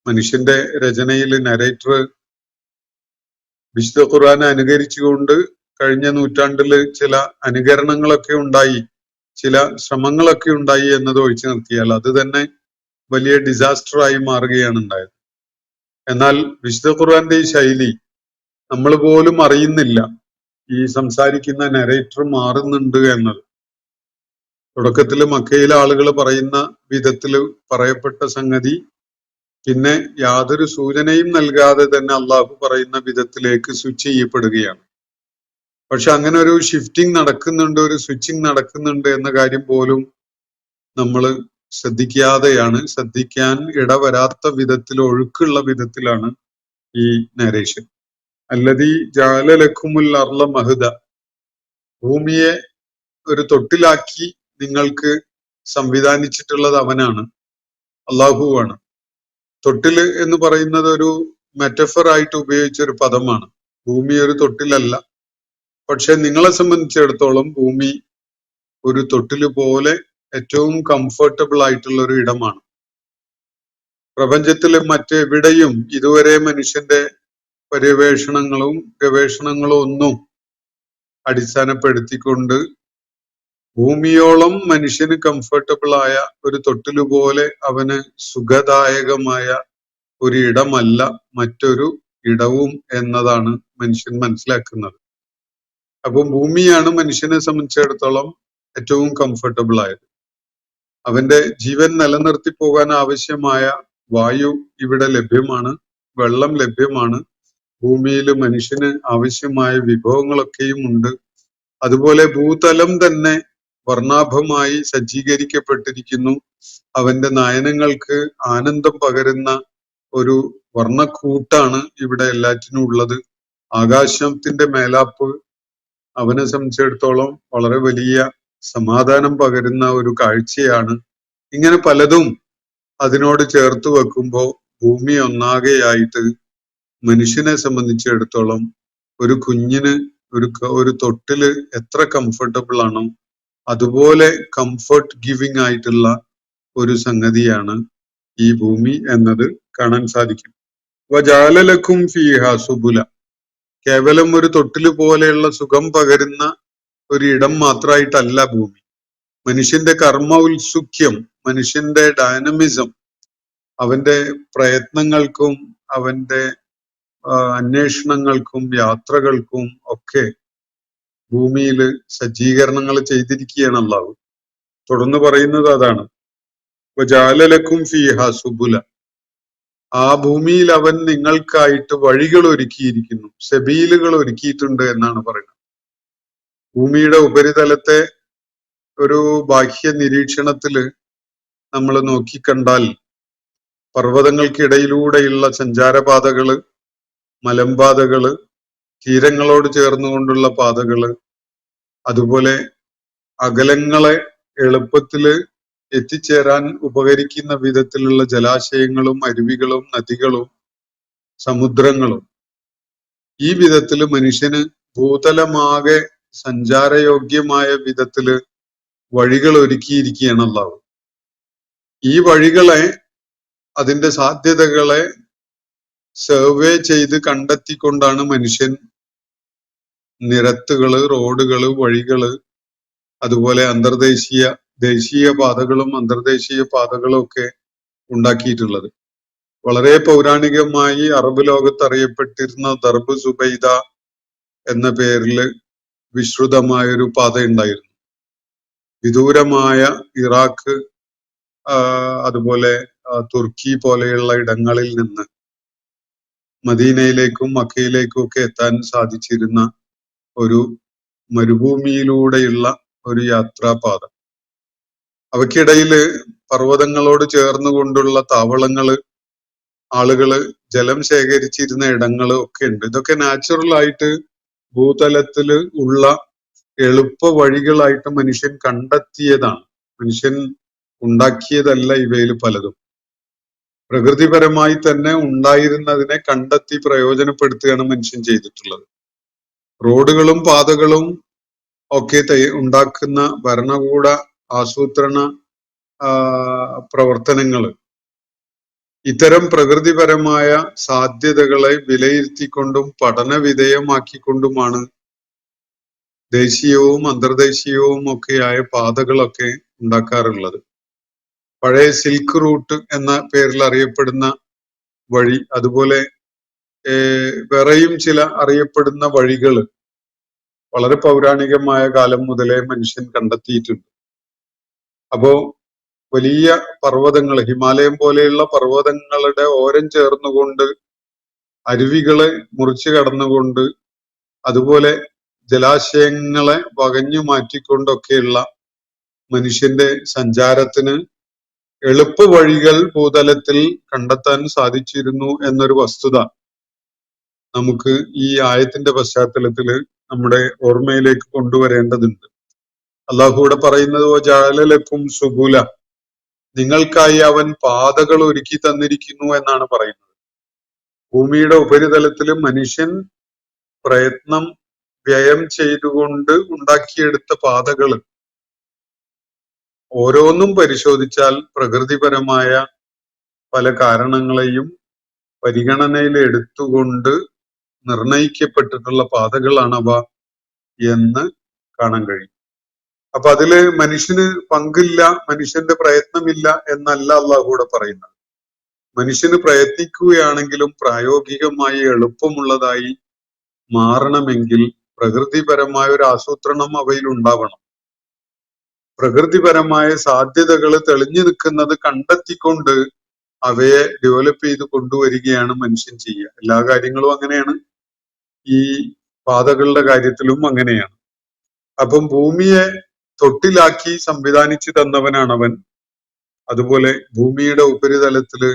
[SPEAKER 4] മനുഷ്യന്റെ രചനയിൽ നരേറ്റർ വിശുദ്ധ ഖുർആനെ അനുകരിച്ചുകൊണ്ട് കഴിഞ്ഞ നൂറ്റാണ്ടില് ചില അനുകരണങ്ങളൊക്കെ ഉണ്ടായി, ചില ശ്രമങ്ങളൊക്കെ ഉണ്ടായി എന്നത് ഒഴിച്ചു നിർത്തിയാൽ അത് തന്നെ വലിയ ഡിസാസ്റ്ററായി മാറുകയാണ് ഉണ്ടായത്. എന്നാൽ വിശുദ്ധ ഖുർആന്റെ ഈ ശൈലി നമ്മൾ പോലും അറിയുന്നില്ല ഈ സംസാരിക്കുന്ന നരേറ്റർ മാറുന്നുണ്ട് എന്നത്. തുടക്കത്തില് മക്കയിലെ ആളുകൾ പറയുന്ന വിധത്തിൽ പറയപ്പെട്ട സംഗതി പിന്നെ യാതൊരു സൂചനയും നൽകാതെ തന്നെ അള്ളാഹു പറയുന്ന വിധത്തിലേക്ക് സ്വിച്ച് ചെയ്യപ്പെടുകയാണ്. പക്ഷെ അങ്ങനെ ഒരു ഷിഫ്റ്റിംഗ് നടക്കുന്നുണ്ട്, ഒരു സ്വിച്ചിങ് നടക്കുന്നുണ്ട് എന്ന കാര്യം പോലും നമ്മൾ ശ്രദ്ധിക്കാതെയാണ്, ശ്രദ്ധിക്കാൻ ഇടവരാത്ത വിധത്തിൽ, ഒഴുക്കുള്ള വിധത്തിലാണ് ഈ നരേഷൻ. അല്ലദീ ജഅല ലക്കുമുൽ അർള മഹ്ദ, ഭൂമിയെ ഒരു തൊട്ടിലാക്കി നിങ്ങൾക്ക് സംവിധാനിച്ചിട്ടുള്ളത് അവനാണ്, അള്ളാഹുവാണ്. തൊട്ടില് എന്ന് പറയുന്നത് ഒരു മെറ്റഫർ ആയിട്ട് ഉപയോഗിച്ച ഒരു പദമാണ്. ഭൂമി ഒരു തൊട്ടിലല്ല, പക്ഷെ നിങ്ങളെ സംബന്ധിച്ചിടത്തോളം ഭൂമി ഒരു തൊട്ടില് പോലെ ഏറ്റവും കംഫർട്ടബിൾ ആയിട്ടുള്ള ഒരു ഇടമാണ്. പ്രപഞ്ചത്തിലെ മറ്റെവിടെയും ഇതുവരെ മനുഷ്യന്റെ പര്യവേഷണങ്ങളും ഗവേഷണങ്ങളും ഒന്നും അടിസ്ഥാനപ്പെടുത്തിക്കൊണ്ട് ഭൂമിയോളം മനുഷ്യന് കംഫർട്ടബിൾ ആയ ഒരു തൊട്ടിലുപോലെ അവന് സുഖദായകമായ ഒരു ഇടമല്ല മറ്റൊരു ഇടവും എന്നതാണ് മനുഷ്യൻ മനസ്സിലാക്കുന്നത്. അപ്പം ഭൂമിയാണ് മനുഷ്യനെ സംബന്ധിച്ചിടത്തോളം ഏറ്റവും കംഫർട്ടബിൾ ആയത്. അവന്റെ ജീവൻ നിലനിർത്തി പോകാൻ ആവശ്യമായ വായു ഇവിടെ ലഭ്യമാണ്, വെള്ളം ലഭ്യമാണ്, ഭൂമിയിൽ മനുഷ്യന് ആവശ്യമായ വിഭവങ്ങളൊക്കെയും ഉണ്ട്. അതുപോലെ ഭൂതലം തന്നെ വർണ്ണാഭമായി സജ്ജീകരിക്കപ്പെട്ടിരിക്കുന്നു. അവന്റെ നയനങ്ങൾക്ക് ആനന്ദം പകരുന്ന ഒരു വർണ്ണക്കൂട്ടാണ് ഇവിടെ എല്ലാറ്റിനും ഉള്ളത്. ആകാശത്തിന്റെ മേലാപ്പ് അവനെ സംബന്ധിച്ചിടത്തോളം വളരെ വലിയ സമാധാനം പകരുന്ന ഒരു കാഴ്ചയാണ്. ഇങ്ങനെ പലതും അതിനോട് ചേർത്ത് വെക്കുമ്പോൾ ഭൂമി ഒന്നാകെയായിട്ട് മനുഷ്യനെ സംബന്ധിച്ചിടത്തോളം ഒരു കുഞ്ഞിന് ഒരു തൊട്ടില് എത്ര കംഫർട്ടബിൾ ആണോ അതുപോലെ കംഫർട്ട് ഗിവിംഗ് ആയിട്ടുള്ള ഒരു സംഗതിയാണ് ഈ ഭൂമി എന്നത് കാണാൻ സാധിക്കും. വജാലലക്കും ഫീഹ സുബുല, കേവലം ഒരു തൊട്ടില് പോലെയുള്ള സുഖം പകരുന്ന ഒരു ഇടം മാത്രമായിട്ടല്ല ഭൂമി. മനുഷ്യന്റെ കർമ്മ ഉത്സുക്യം, മനുഷ്യന്റെ ഡൈനമിസം, അവന്റെ പ്രയത്നങ്ങൾക്കും അവന്റെ അന്വേഷണങ്ങൾക്കും യാത്രകൾക്കും ഒക്കെ ഭൂമിയിൽ സജ്ജീകരണങ്ങൾ ചെയ്തിരിക്കുകയാണ് അല്ലാഹു. തുടർന്ന് പറയുന്നത് അതാണ്, വജാലലക്കും ഫീഹ സുബുല, ആ ഭൂമിയിൽ അവൻ നിങ്ങൾക്കായിട്ട് വഴികൾ ഒരുക്കിയിരിക്കുന്നു, സബീലുകൾ ഒരുക്കിയിട്ടുണ്ട് എന്നാണ് പറയുന്നത്. ഭൂമിയുടെ ഉപരിതലത്തെ ഒരു ബാഹ്യ നിരീക്ഷണത്തില് നമ്മൾ നോക്കിക്കണ്ടാൽ പർവ്വതങ്ങൾക്കിടയിലൂടെയുള്ള സഞ്ചാരപാതകള്, മലമ്പാതകള്, തീരങ്ങളോട് ചേർന്നുകൊണ്ടുള്ള പാതകള്, അതുപോലെ അകലങ്ങളെ എളുപ്പത്തില് എത്തിച്ചേരാൻ ഉപകരിക്കുന്ന വിധത്തിലുള്ള ജലാശയങ്ങളും അരുവികളും നദികളും സമുദ്രങ്ങളും, ഈ വിധത്തില് മനുഷ്യന് ഭൂതലമാകെ സഞ്ചാരയോഗ്യമായ വിധത്തില് വഴികൾ ഒരുക്കിയിരിക്കുകയാണ് അല്ലാഹു. ഈ വഴികളെ, അതിന്റെ സാധ്യതകളെ സർവേ ചെയ്ത് കണ്ടെത്തിക്കൊണ്ടാണ് മനുഷ്യൻ നിരത്തുകള്, റോഡുകള്, വഴികള്, അതുപോലെ ദേശീയ പാതകളും അന്തർദേശീയ പാതകളും ഒക്കെ ഉണ്ടാക്കിയിട്ടുള്ളത്. വളരെ പൗരാണികമായി അറബ് ലോകത്ത് അറിയപ്പെട്ടിരുന്ന ദർബ് സുബൈദ എന്ന പേരില് വിശ്രുതമായൊരു പാത ഉണ്ടായിരുന്നു. വിദൂരമായ ഇറാഖ്, അതുപോലെ തുർക്കി പോലെയുള്ള ഇടങ്ങളിൽ നിന്ന് മദീനയിലേക്കും മക്കയിലേക്കും ഒക്കെ എത്താൻ സാധിച്ചിരുന്ന ഒരു മരുഭൂമിയിലൂടെയുള്ള ഒരു യാത്രാപാത. അവയ്ക്കിടയില് പർവ്വതങ്ങളോട് ചേർന്നുകൊണ്ടുള്ള താവളങ്ങള്, ആളുകള് ജലം ശേഖരിച്ചിരുന്ന ഇടങ്ങള് ഒക്കെ ഉണ്ട്. ഇതൊക്കെ നാച്ചുറൽ ആയിട്ട് ഭൂതലത്തില് ഉള്ള എളുപ്പ വഴികളായിട്ട് മനുഷ്യൻ കണ്ടെത്തിയതാണ്. മനുഷ്യൻ ഉണ്ടാക്കിയതല്ല ഇവയിൽ പലതും. പ്രകൃതിപരമായി തന്നെ ഉണ്ടായിരുന്നതിനെ കണ്ടെത്തി പ്രയോജനപ്പെടുത്തുകയാണ് മനുഷ്യൻ ചെയ്തിട്ടുള്ളത്. റോഡുകളും പാതകളും ഒക്കെ ഉണ്ടാക്കുന്ന ഭരണകൂട ആസൂത്രണ പ്രവർത്തനങ്ങള് ഇത്തരം പ്രകൃതിപരമായ സാധ്യതകളെ വിലയിരുത്തിക്കൊണ്ടും പഠന വിധേയമാക്കിക്കൊണ്ടുമാണ് ദേശീയവും അന്തർദേശീയവും ഒക്കെയായ പാതകളൊക്കെ ഉണ്ടാക്കാറുള്ളത്. പഴയ സിൽക്ക് റൂട്ട് എന്ന പേരിൽ അറിയപ്പെടുന്ന വഴി, അതുപോലെ വേറെയും ചില അറിയപ്പെടുന്ന വഴികള് വളരെ പൗരാണികമായ കാലം മുതലേ മനുഷ്യൻ കണ്ടെത്തിയിട്ടുണ്ട്. അപ്പോ വലിയ പർവ്വതങ്ങൾ, ഹിമാലയം പോലെയുള്ള പർവ്വതങ്ങളുടെ ഓരം ചേർന്നുകൊണ്ട്, അരുവികളെ മുറിച്ചു കടന്നുകൊണ്ട്, അതുപോലെ ജലാശയങ്ങളെ വകഞ്ഞു മാറ്റിക്കൊണ്ടൊക്കെയുള്ള മനുഷ്യന്റെ സഞ്ചാരത്തിന് എളുപ്പ വഴികൾ ഭൂതലത്തിൽ കണ്ടെത്താൻ സാധിച്ചിരുന്നു എന്നൊരു വസ്തുത നമുക്ക് ഈ ആയത്തിന്റെ പശ്ചാത്തലത്തില് നമ്മുടെ ഓർമ്മയിലേക്ക് കൊണ്ടുവരേണ്ടതുണ്ട്. അള്ളാഹുവിടെ പറയുന്നത് ജഅലലക്കും സുബുല, നിങ്ങൾക്കായി അവൻ പാതകൾ ഒരുക്കി തന്നിരിക്കുന്നു എന്നാണ് പറയുന്നത്. ഭൂമിയുടെ ഉപരിതലത്തില് മനുഷ്യൻ പ്രയത്നം വ്യയം ചെയ്തുകൊണ്ട് ഉണ്ടാക്കിയെടുത്ത പാതകള് ഓരോന്നും പരിശോധിച്ചാൽ പ്രകൃതിപരമായ പല കാരണങ്ങളെയും പരിഗണനയിൽ എടുത്തുകൊണ്ട് നിർണയിക്കപ്പെട്ടിട്ടുള്ള പാതകളാണവ എന്ന് കാണാൻ കഴിയും. അപ്പൊ അതില് മനുഷ്യന് പങ്കില്ല, മനുഷ്യന്റെ പ്രയത്നമില്ല എന്നല്ല അള്ളാഹുവിടെ പറയുന്നത്. മനുഷ്യന് പ്രയത്നിക്കുകയാണെങ്കിലും പ്രായോഗികമായി എളുപ്പമുള്ളതായി മാറണമെങ്കിൽ പ്രകൃതിപരമായ ഒരു ആസൂത്രണം അവയിൽ ഉണ്ടാവണം. പ്രകൃതിപരമായ സാധ്യതകൾ തെളിഞ്ഞു നിൽക്കുന്നത് കണ്ടെത്തിക്കൊണ്ട് അവയെ ഡെവലപ്പ് ചെയ്ത് കൊണ്ടുവരികയാണ് മനുഷ്യൻ ചെയ്യുക. എല്ലാ കാര്യങ്ങളും അങ്ങനെയാണ്, ഈ പാതകളുടെ കാര്യത്തിലും അങ്ങനെയാണ്. അപ്പം ഭൂമിയെ തൊട്ടിലാക്കി സംവിധാനിച്ചു തന്നവനാണവൻ. അതുപോലെ ഭൂമിയുടെ ഉപരിതലത്തില്,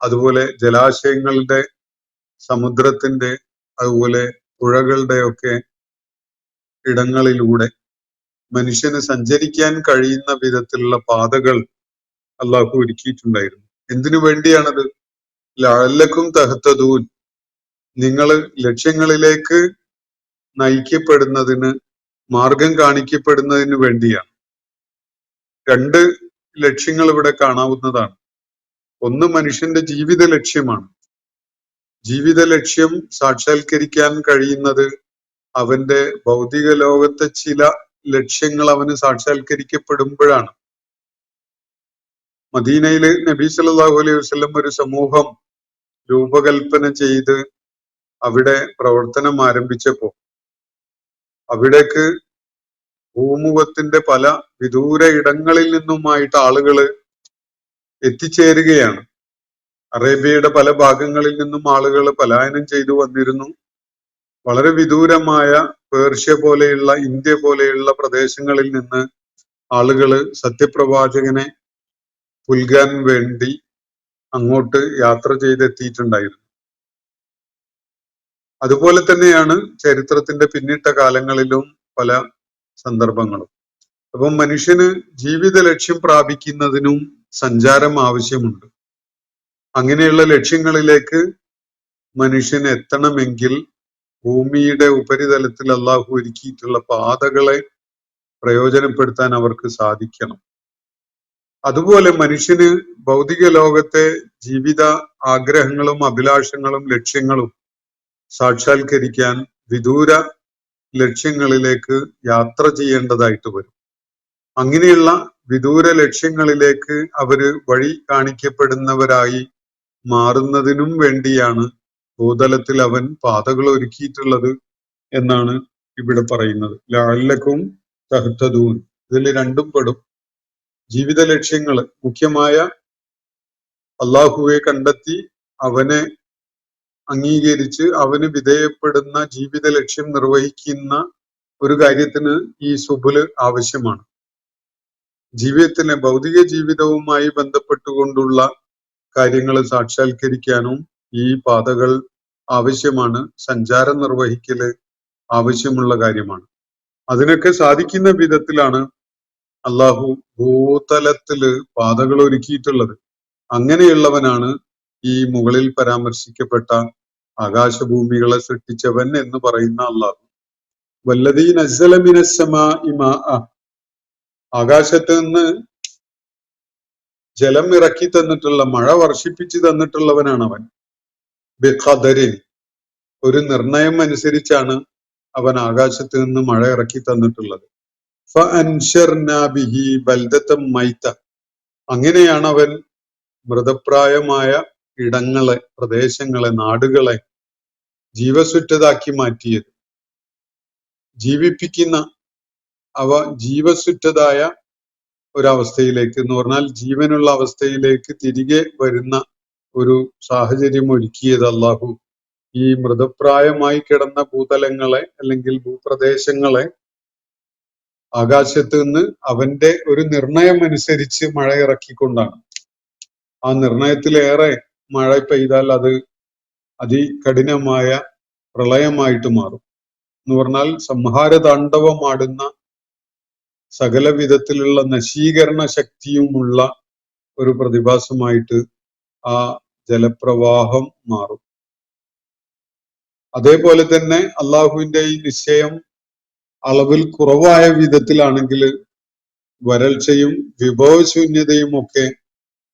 [SPEAKER 4] അതുപോലെ ജലാശയങ്ങളുടെ, സമുദ്രത്തിന്റെ, അതുപോലെ പുഴകളുടെ ഒക്കെ ഇടങ്ങളിലൂടെ മനുഷ്യന് സഞ്ചരിക്കാൻ കഴിയുന്ന വിധത്തിലുള്ള പാതകൾ അള്ളാഹു ഒരുക്കിയിട്ടുണ്ടായിരുന്നു. എന്തിനു വേണ്ടിയാണത്? ലഅല്ലക്കും തഹ്തദൂൻ, നിങ്ങൾ ലക്ഷ്യങ്ങളിലേക്ക് നയിക്കപ്പെടുന്നതിന്, മാർഗം കാണിക്കപ്പെടുന്നതിന് വേണ്ടിയാണ്. രണ്ട് ലക്ഷ്യങ്ങൾ ഇവിടെ കാണാവുന്നതാണ്. ഒന്ന് മനുഷ്യന്റെ ജീവിത ലക്ഷ്യമാണ്. ജീവിത ലക്ഷ്യം സാക്ഷാത്കരിക്കാൻ കഴിയുന്നത് അവന്റെ ഭൗതിക ലോകത്തെ ചില ലക്ഷ്യങ്ങൾ അവന് സാക്ഷാത്കരിക്കപ്പെടുമ്പോഴാണ്. മദീനയില് നബി സല്ലല്ലാഹു അലൈഹി വസല്ലം ഒരു സമൂഹം രൂപകൽപ്പന ചെയ്ത് അവിടെ പ്രവർത്തനം ആരംഭിച്ചപ്പോ അവിടേക്ക് ഭൂമുഖത്തിന്റെ പല വിദൂര ഇടങ്ങളിൽ നിന്നുമായിട്ട് ആളുകൾ എത്തിച്ചേരുകയാണ്. അറേബ്യയുടെ പല ഭാഗങ്ങളിൽ നിന്നും ആളുകൾ പലായനം ചെയ്തു വന്നിരുന്നു. വളരെ വിദൂരമായ പേർഷ്യ പോലെയുള്ള, ഇന്ത്യ പോലെയുള്ള പ്രദേശങ്ങളിൽ നിന്ന് ആളുകൾ സത്യപ്രവാചകനെ പുൽകാൻ വേണ്ടി അങ്ങോട്ട് യാത്ര ചെയ്തെത്തിയിട്ടുണ്ടായിരുന്നു. അതുപോലെ തന്നെയാണ് ചരിത്രത്തിന്റെ പിന്നിട്ട കാലങ്ങളിലും പല സന്ദർഭങ്ങളും. അപ്പം മനുഷ്യന് ജീവിത ലക്ഷ്യം പ്രാപിക്കുന്നതിനും സഞ്ചാരം ആവശ്യമുണ്ട്. അങ്ങനെയുള്ള ലക്ഷ്യങ്ങളിലേക്ക് മനുഷ്യന് എത്തണമെങ്കിൽ ഭൂമിയുടെ ഉപരിതലത്തിൽ അള്ളാഹു ഒരുക്കിയിട്ടുള്ള പാതകളെ പ്രയോജനപ്പെടുത്താൻ അവർക്ക് സാധിക്കണം. അതുപോലെ മനുഷ്യന് ഭൗതിക ലോകത്തെ ജീവിത ആഗ്രഹങ്ങളും അഭിലാഷങ്ങളും ലക്ഷ്യങ്ങളും സാക്ഷാത്കരിക്കാൻ വിദൂര ലക്ഷ്യങ്ങളിലേക്ക് യാത്ര ചെയ്യേണ്ടതായിട്ട് വരും. അങ്ങനെയുള്ള വിദൂര ലക്ഷ്യങ്ങളിലേക്ക് അവര് വഴി കാണിക്കപ്പെടുന്നവരായി മാറുന്നതിനും വേണ്ടിയാണ് ഭൂതലത്തിൽ അവൻ പാതകൾ ഒരുക്കിയിട്ടുള്ളത് എന്നാണ് ഇവിടെ പറയുന്നത്. ലഅല്ലക്കും തഹ്തദൂൻ, ഇതിൽ രണ്ടും പെടും. ജീവിത ലക്ഷ്യങ്ങള് മുഖ്യമായ അള്ളാഹുവെ കണ്ടെത്തി അവനെ അംഗീകരിച്ച് അവന് വിധേയപ്പെടുന്ന ജീവിത ലക്ഷ്യം നിർവഹിക്കുന്ന ഒരു കാര്യത്തിന് ഈ സുബുല് ആവശ്യമാണ്. ജീവിതത്തിലെ ഭൗതിക ജീവിതവുമായി ബന്ധപ്പെട്ടുകൊണ്ടുള്ള കാര്യങ്ങൾ സാക്ഷാത്കരിക്കാനും ഈ പാതകൾ ആവശ്യമാണ്. സഞ്ചാരം നിർവഹിക്കല് ആവശ്യമുള്ള കാര്യമാണ്. അതിനൊക്കെ സാധിക്കുന്ന വിധത്തിലാണ് അള്ളാഹു ഭൂതലത്തില് പാതകൾ ഒരുക്കിയിട്ടുള്ളത്. അങ്ങനെയുള്ളവനാണ് ഈ മുകളിൽ പരാമർശിക്കപ്പെട്ട ആകാശഭൂമികളെ സൃഷ്ടിച്ചവൻ എന്ന് പറയുന്ന അള്ളാഹു. വല്ലദീ നസ്സല മിനസ് സമാഇ മാഅ, ആകാശത്ത് നിന്ന് ജലം ഇറക്കി തന്നിട്ടുള്ള, മഴ വർഷിപ്പിച്ചു തന്നിട്ടുള്ളവനാണ് അവൻ. ബിഖദരിൻ, ഒരു നിർണയം അനുസരിച്ചാണ് അവൻ ആകാശത്ത് നിന്ന് മഴ ഇറക്കി തന്നിട്ടുള്ളത്. ഫഅൻശർനാ ബിഹി ബൽദതൻ മൈത, അങ്ങനെയാണ് അവൻ മൃതപ്രായമായ ഇടങ്ങളെ, പ്രദേശങ്ങളെ, നാടുകളെ ജീവസുറ്റതാക്കി മാറ്റിയത്. ജീവിപ്പിക്കുന്ന, അവ ജീവസുറ്റതായ ഒരവസ്ഥയിലേക്ക് എന്ന് പറഞ്ഞാൽ ജീവനുള്ള അവസ്ഥയിലേക്ക് തിരികെ വരുന്ന ഒരു സാഹചര്യം ഒരുക്കിയത് അള്ളാഹു ഈ മൃതപ്രായമായി കിടന്ന ഭൂതലങ്ങളെ അല്ലെങ്കിൽ ഭൂപ്രദേശങ്ങളെ ആകാശത്ത് നിന്ന് അവന്റെ ഒരു നിർണയം അനുസരിച്ച് മഴ ഇറക്കിക്കൊണ്ടാണ്. ആ നിർണയത്തിലേറെ മഴ പെയ്താൽ അത് അതികഠിനമായ പ്രളയമായിട്ട് മാറും. എന്ന് പറഞ്ഞാൽ സംഹാര താണ്ഡവമാടുന്ന സകല വിധത്തിലുള്ള നശീകരണ ശക്തിയുമുള്ള ഒരു പ്രതിഭാസമായിട്ട് ആ ജലപ്രവാഹം മാറും. അതേപോലെ തന്നെ അള്ളാഹുവിന്റെ ഈ നിശ്ചയം അളവിൽ കുറവായ വിധത്തിലാണെങ്കിൽ വരൾച്ചയും വിഭവശൂന്യതയും ഒക്കെ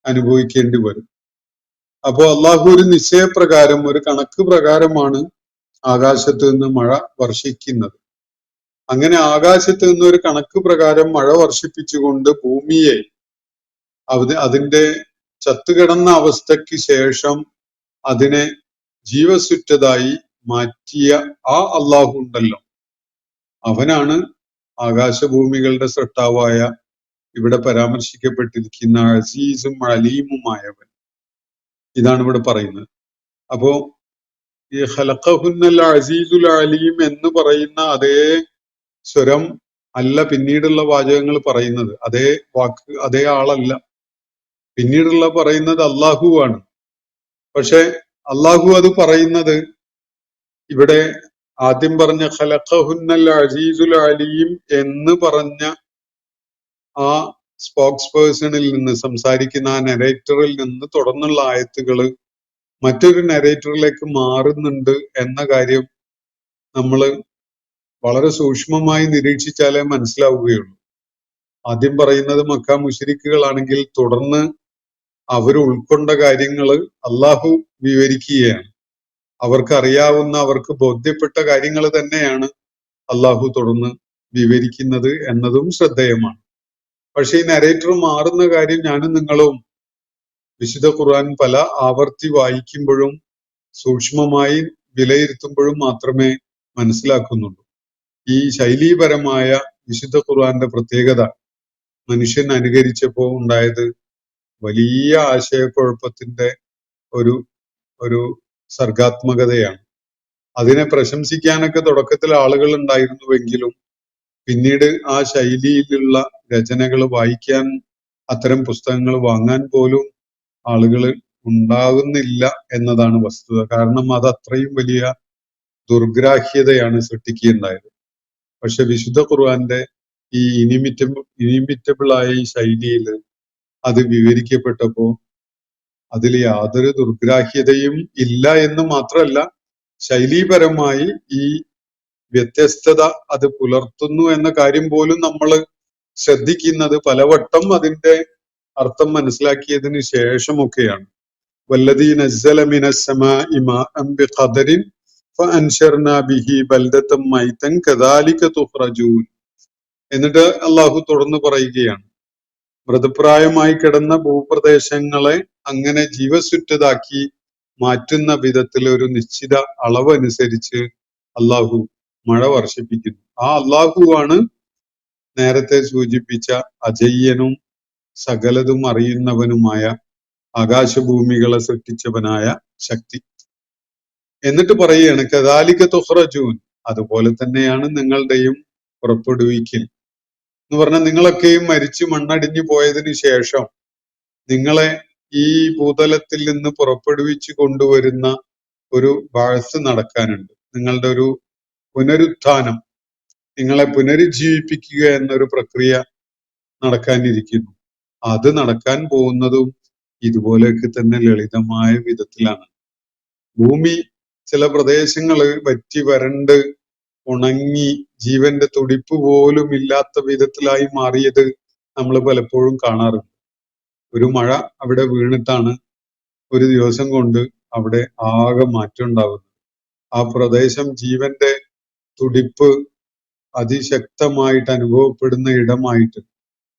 [SPEAKER 4] അനുഭവിക്കേണ്ടി വരും. അപ്പോ അള്ളാഹു ഒരു നിശ്ചയപ്രകാരം, ഒരു കണക്ക് പ്രകാരമാണ് ആകാശത്ത് നിന്ന് മഴ വർഷിക്കുന്നത്. അങ്ങനെ ആകാശത്ത് നിന്ന് ഒരു കണക്ക് പ്രകാരം മഴ വർഷിപ്പിച്ചുകൊണ്ട് ഭൂമിയെ അതിന്റെ ചത്തുകിടന്ന അവസ്ഥയ്ക്ക് ശേഷം അതിനെ ജീവസുറ്റതായി മാറ്റിയ ആ അള്ളാഹു ഉണ്ടല്ലോ, അവനാണ് ആകാശഭൂമികളുടെ സൃഷ്ടാവായ ഇവിടെ പരാമർശിക്കപ്പെട്ടിരിക്കുന്ന അസീസും അലീമുമായവൻ. ഇതാണ് ഇവിടെ പറയുന്നത്. അപ്പോ ഈ ഖലഖഹുന്നൽ അസീസുൽ അലീം എന്ന് പറയുന്ന അതേ സ്വരം അല്ല പിന്നീടുള്ള വാചകങ്ങൾ പറയുന്നത്. അതേ വാക്ക്, അതേ ആളല്ല. പിന്നീടുള്ള പറയുന്നത് അള്ളാഹു ആണ്. പക്ഷെ അള്ളാഹു അത് പറയുന്നത് ഇവിടെ ആദ്യം പറഞ്ഞ ഖലഖഹുന്നൽ അസീസുൽ അലീം എന്ന് പറഞ്ഞ ആ സ്പോക്സ് പേഴ്സണിൽ നിന്ന്, സംസാരിക്കുന്ന ആ നെറേറ്ററിൽ നിന്ന് തുടർന്നുള്ള ആയത്തുകൾ മറ്റൊരു നെറേറ്ററിലേക്ക് മാറുന്നുണ്ട് എന്ന കാര്യം നമ്മൾ വളരെ സൂക്ഷ്മമായി നിരീക്ഷിച്ചാലേ മനസ്സിലാവുകയുള്ളൂ. ആദ്യം പറയുന്നത് മക്ക മുശ്രിക്കുകളാണെങ്കിൽ തുടർന്ന് അവർ ഉൾക്കൊണ്ട കാര്യങ്ങൾ അള്ളാഹു വിവരിക്കുകയാണ്. അവർക്ക് അറിയാവുന്ന, അവർക്ക് ബോധ്യപ്പെട്ട കാര്യങ്ങൾ തന്നെയാണ് അള്ളാഹു തുടർന്ന് വിവരിക്കുന്നത് എന്നതും ശ്രദ്ധേയമാണ്. പക്ഷെ ഈ നരേറ്റർ മാറുന്ന കാര്യം ഞാനും നിങ്ങളും വിശുദ്ധ ഖുർആൻ പല ആവർത്തി വായിക്കുമ്പോഴും സൂക്ഷ്മമായി വിലയിരുത്തുമ്പോഴും മാത്രമേ മനസ്സിലാക്കുന്നുള്ളൂ. ഈ ശൈലീപരമായ വിശുദ്ധ ഖുർആന്റെ പ്രത്യേകത മനുഷ്യൻ അനുകരിച്ചപ്പോൾ ഉണ്ടായത് വലിയ ആശയക്കുഴപ്പത്തിന്റെ ഒരു ഒരു സർഗാത്മകതയാണ്. അതിനെ പ്രശംസിക്കാനൊക്കെ തുടക്കത്തിൽ ആളുകൾ ഉണ്ടായിരുന്നുവെങ്കിലും പിന്നീട് ആ ശൈലിയിലുള്ള രചനകൾ വായിക്കാൻ, അത്തരം പുസ്തകങ്ങൾ വാങ്ങാൻ പോലും ആളുകൾ ഉണ്ടാകുന്നില്ല എന്നതാണ് വസ്തുത. കാരണം അത് അത്രയും വലിയ ദുർഗ്രാഹ്യതയാണ് സൃഷ്ടിക്കുകയുണ്ടായത്. പക്ഷെ വിശുദ്ധ ഖുർആന്റെ ഈ ഇനിമിറ്റബിൾ ആയ ഈ ശൈലിയിൽ അത് വിവരിക്കപ്പെട്ടപ്പോ അതിൽ യാതൊരു ദുർഗ്രാഹ്യതയും ഇല്ല എന്ന് മാത്രമല്ല, ശൈലീപരമായി ഈ വ്യത്യസ്തത അത് പുലർത്തുന്നു എന്ന കാര്യം പോലും നമ്മൾ ശ്രദ്ധിക്കുന്നത് പലവട്ടം അതിന്റെ അർത്ഥം മനസ്സിലാക്കിയതിന് ശേഷമൊക്കെയാണ്. വല്ലദീ നസ്സല മിനസ് സമാഇ മാഅൻ ബിഖദരിൻ ഫഅൻശർനാ ബിഹി ബൽദതൻ മൈതൻ കദാലിക തുഖ്റജൂൻ. എന്നിട്ട് അള്ളാഹു തുടർന്ന് പറയുകയാണ്, മൃതപ്രായമായി കിടന്ന ഭൂപ്രദേശങ്ങളെ അങ്ങനെ ജീവസുറ്റതാക്കി മാറ്റുന്ന വിധത്തിൽ ഒരു നിശ്ചിത അളവനുസരിച്ച് അള്ളാഹു മഴ വർഷിപ്പിക്കുന്നു. ആ അള്ളാഹുവാണ് നേരത്തെ സൂചിപ്പിച്ച അജയ്യനും സകലതും അറിയുന്നവനുമായ ആകാശഭൂമികളെ സൃഷ്ടിച്ചവനായ ശക്തി. എന്നിട്ട് പറയുകയാണ് കദാലിക തുഖ്റജൂൻ, അതുപോലെ തന്നെയാണ് നിങ്ങളുടെയും പുറപ്പെടുവിക്കൽ എന്ന് പറഞ്ഞാൽ നിങ്ങളൊക്കെയും മരിച്ചു മണ്ണടിഞ്ഞു പോയതിനു ശേഷം നിങ്ങളെ ഈ ഭൂതലത്തിൽ നിന്ന് പുറപ്പെടുവിച്ചു കൊണ്ടുവരുന്ന ഒരു ബഅ്സ് നടക്കാനുണ്ട്. നിങ്ങളുടെ ഒരു പുനരുത്ഥാനം, നിങ്ങളെ പുനരുജ്ജീവിപ്പിക്കുക എന്നൊരു പ്രക്രിയ നടക്കാനിരിക്കുന്നു. അത് നടക്കാൻ പോകുന്നതും ഇതുപോലെയൊക്കെ തന്നെ ലളിതമായ വിധത്തിലാണ്. ഭൂമി ചില പ്രദേശങ്ങള് വറ്റി വരണ്ട് ഉണങ്ങി ജീവന്റെ തുടിപ്പ് പോലും ഇല്ലാത്ത വിധത്തിലായി മാറിയത് നമ്മൾ പലപ്പോഴും കാണാറുണ്ട്. ഒരു മഴ അവിടെ വീണിട്ടാണ് ഒരു ദിവസം കൊണ്ട് അവിടെ ആകെ മാറ്റം ഉണ്ടാകുന്നത്. ആ പ്രദേശം ജീവന്റെ തുടിപ്പ് അതിശക്തമായിട്ട് അനുഭവപ്പെടുന്ന ഇടമായിട്ട്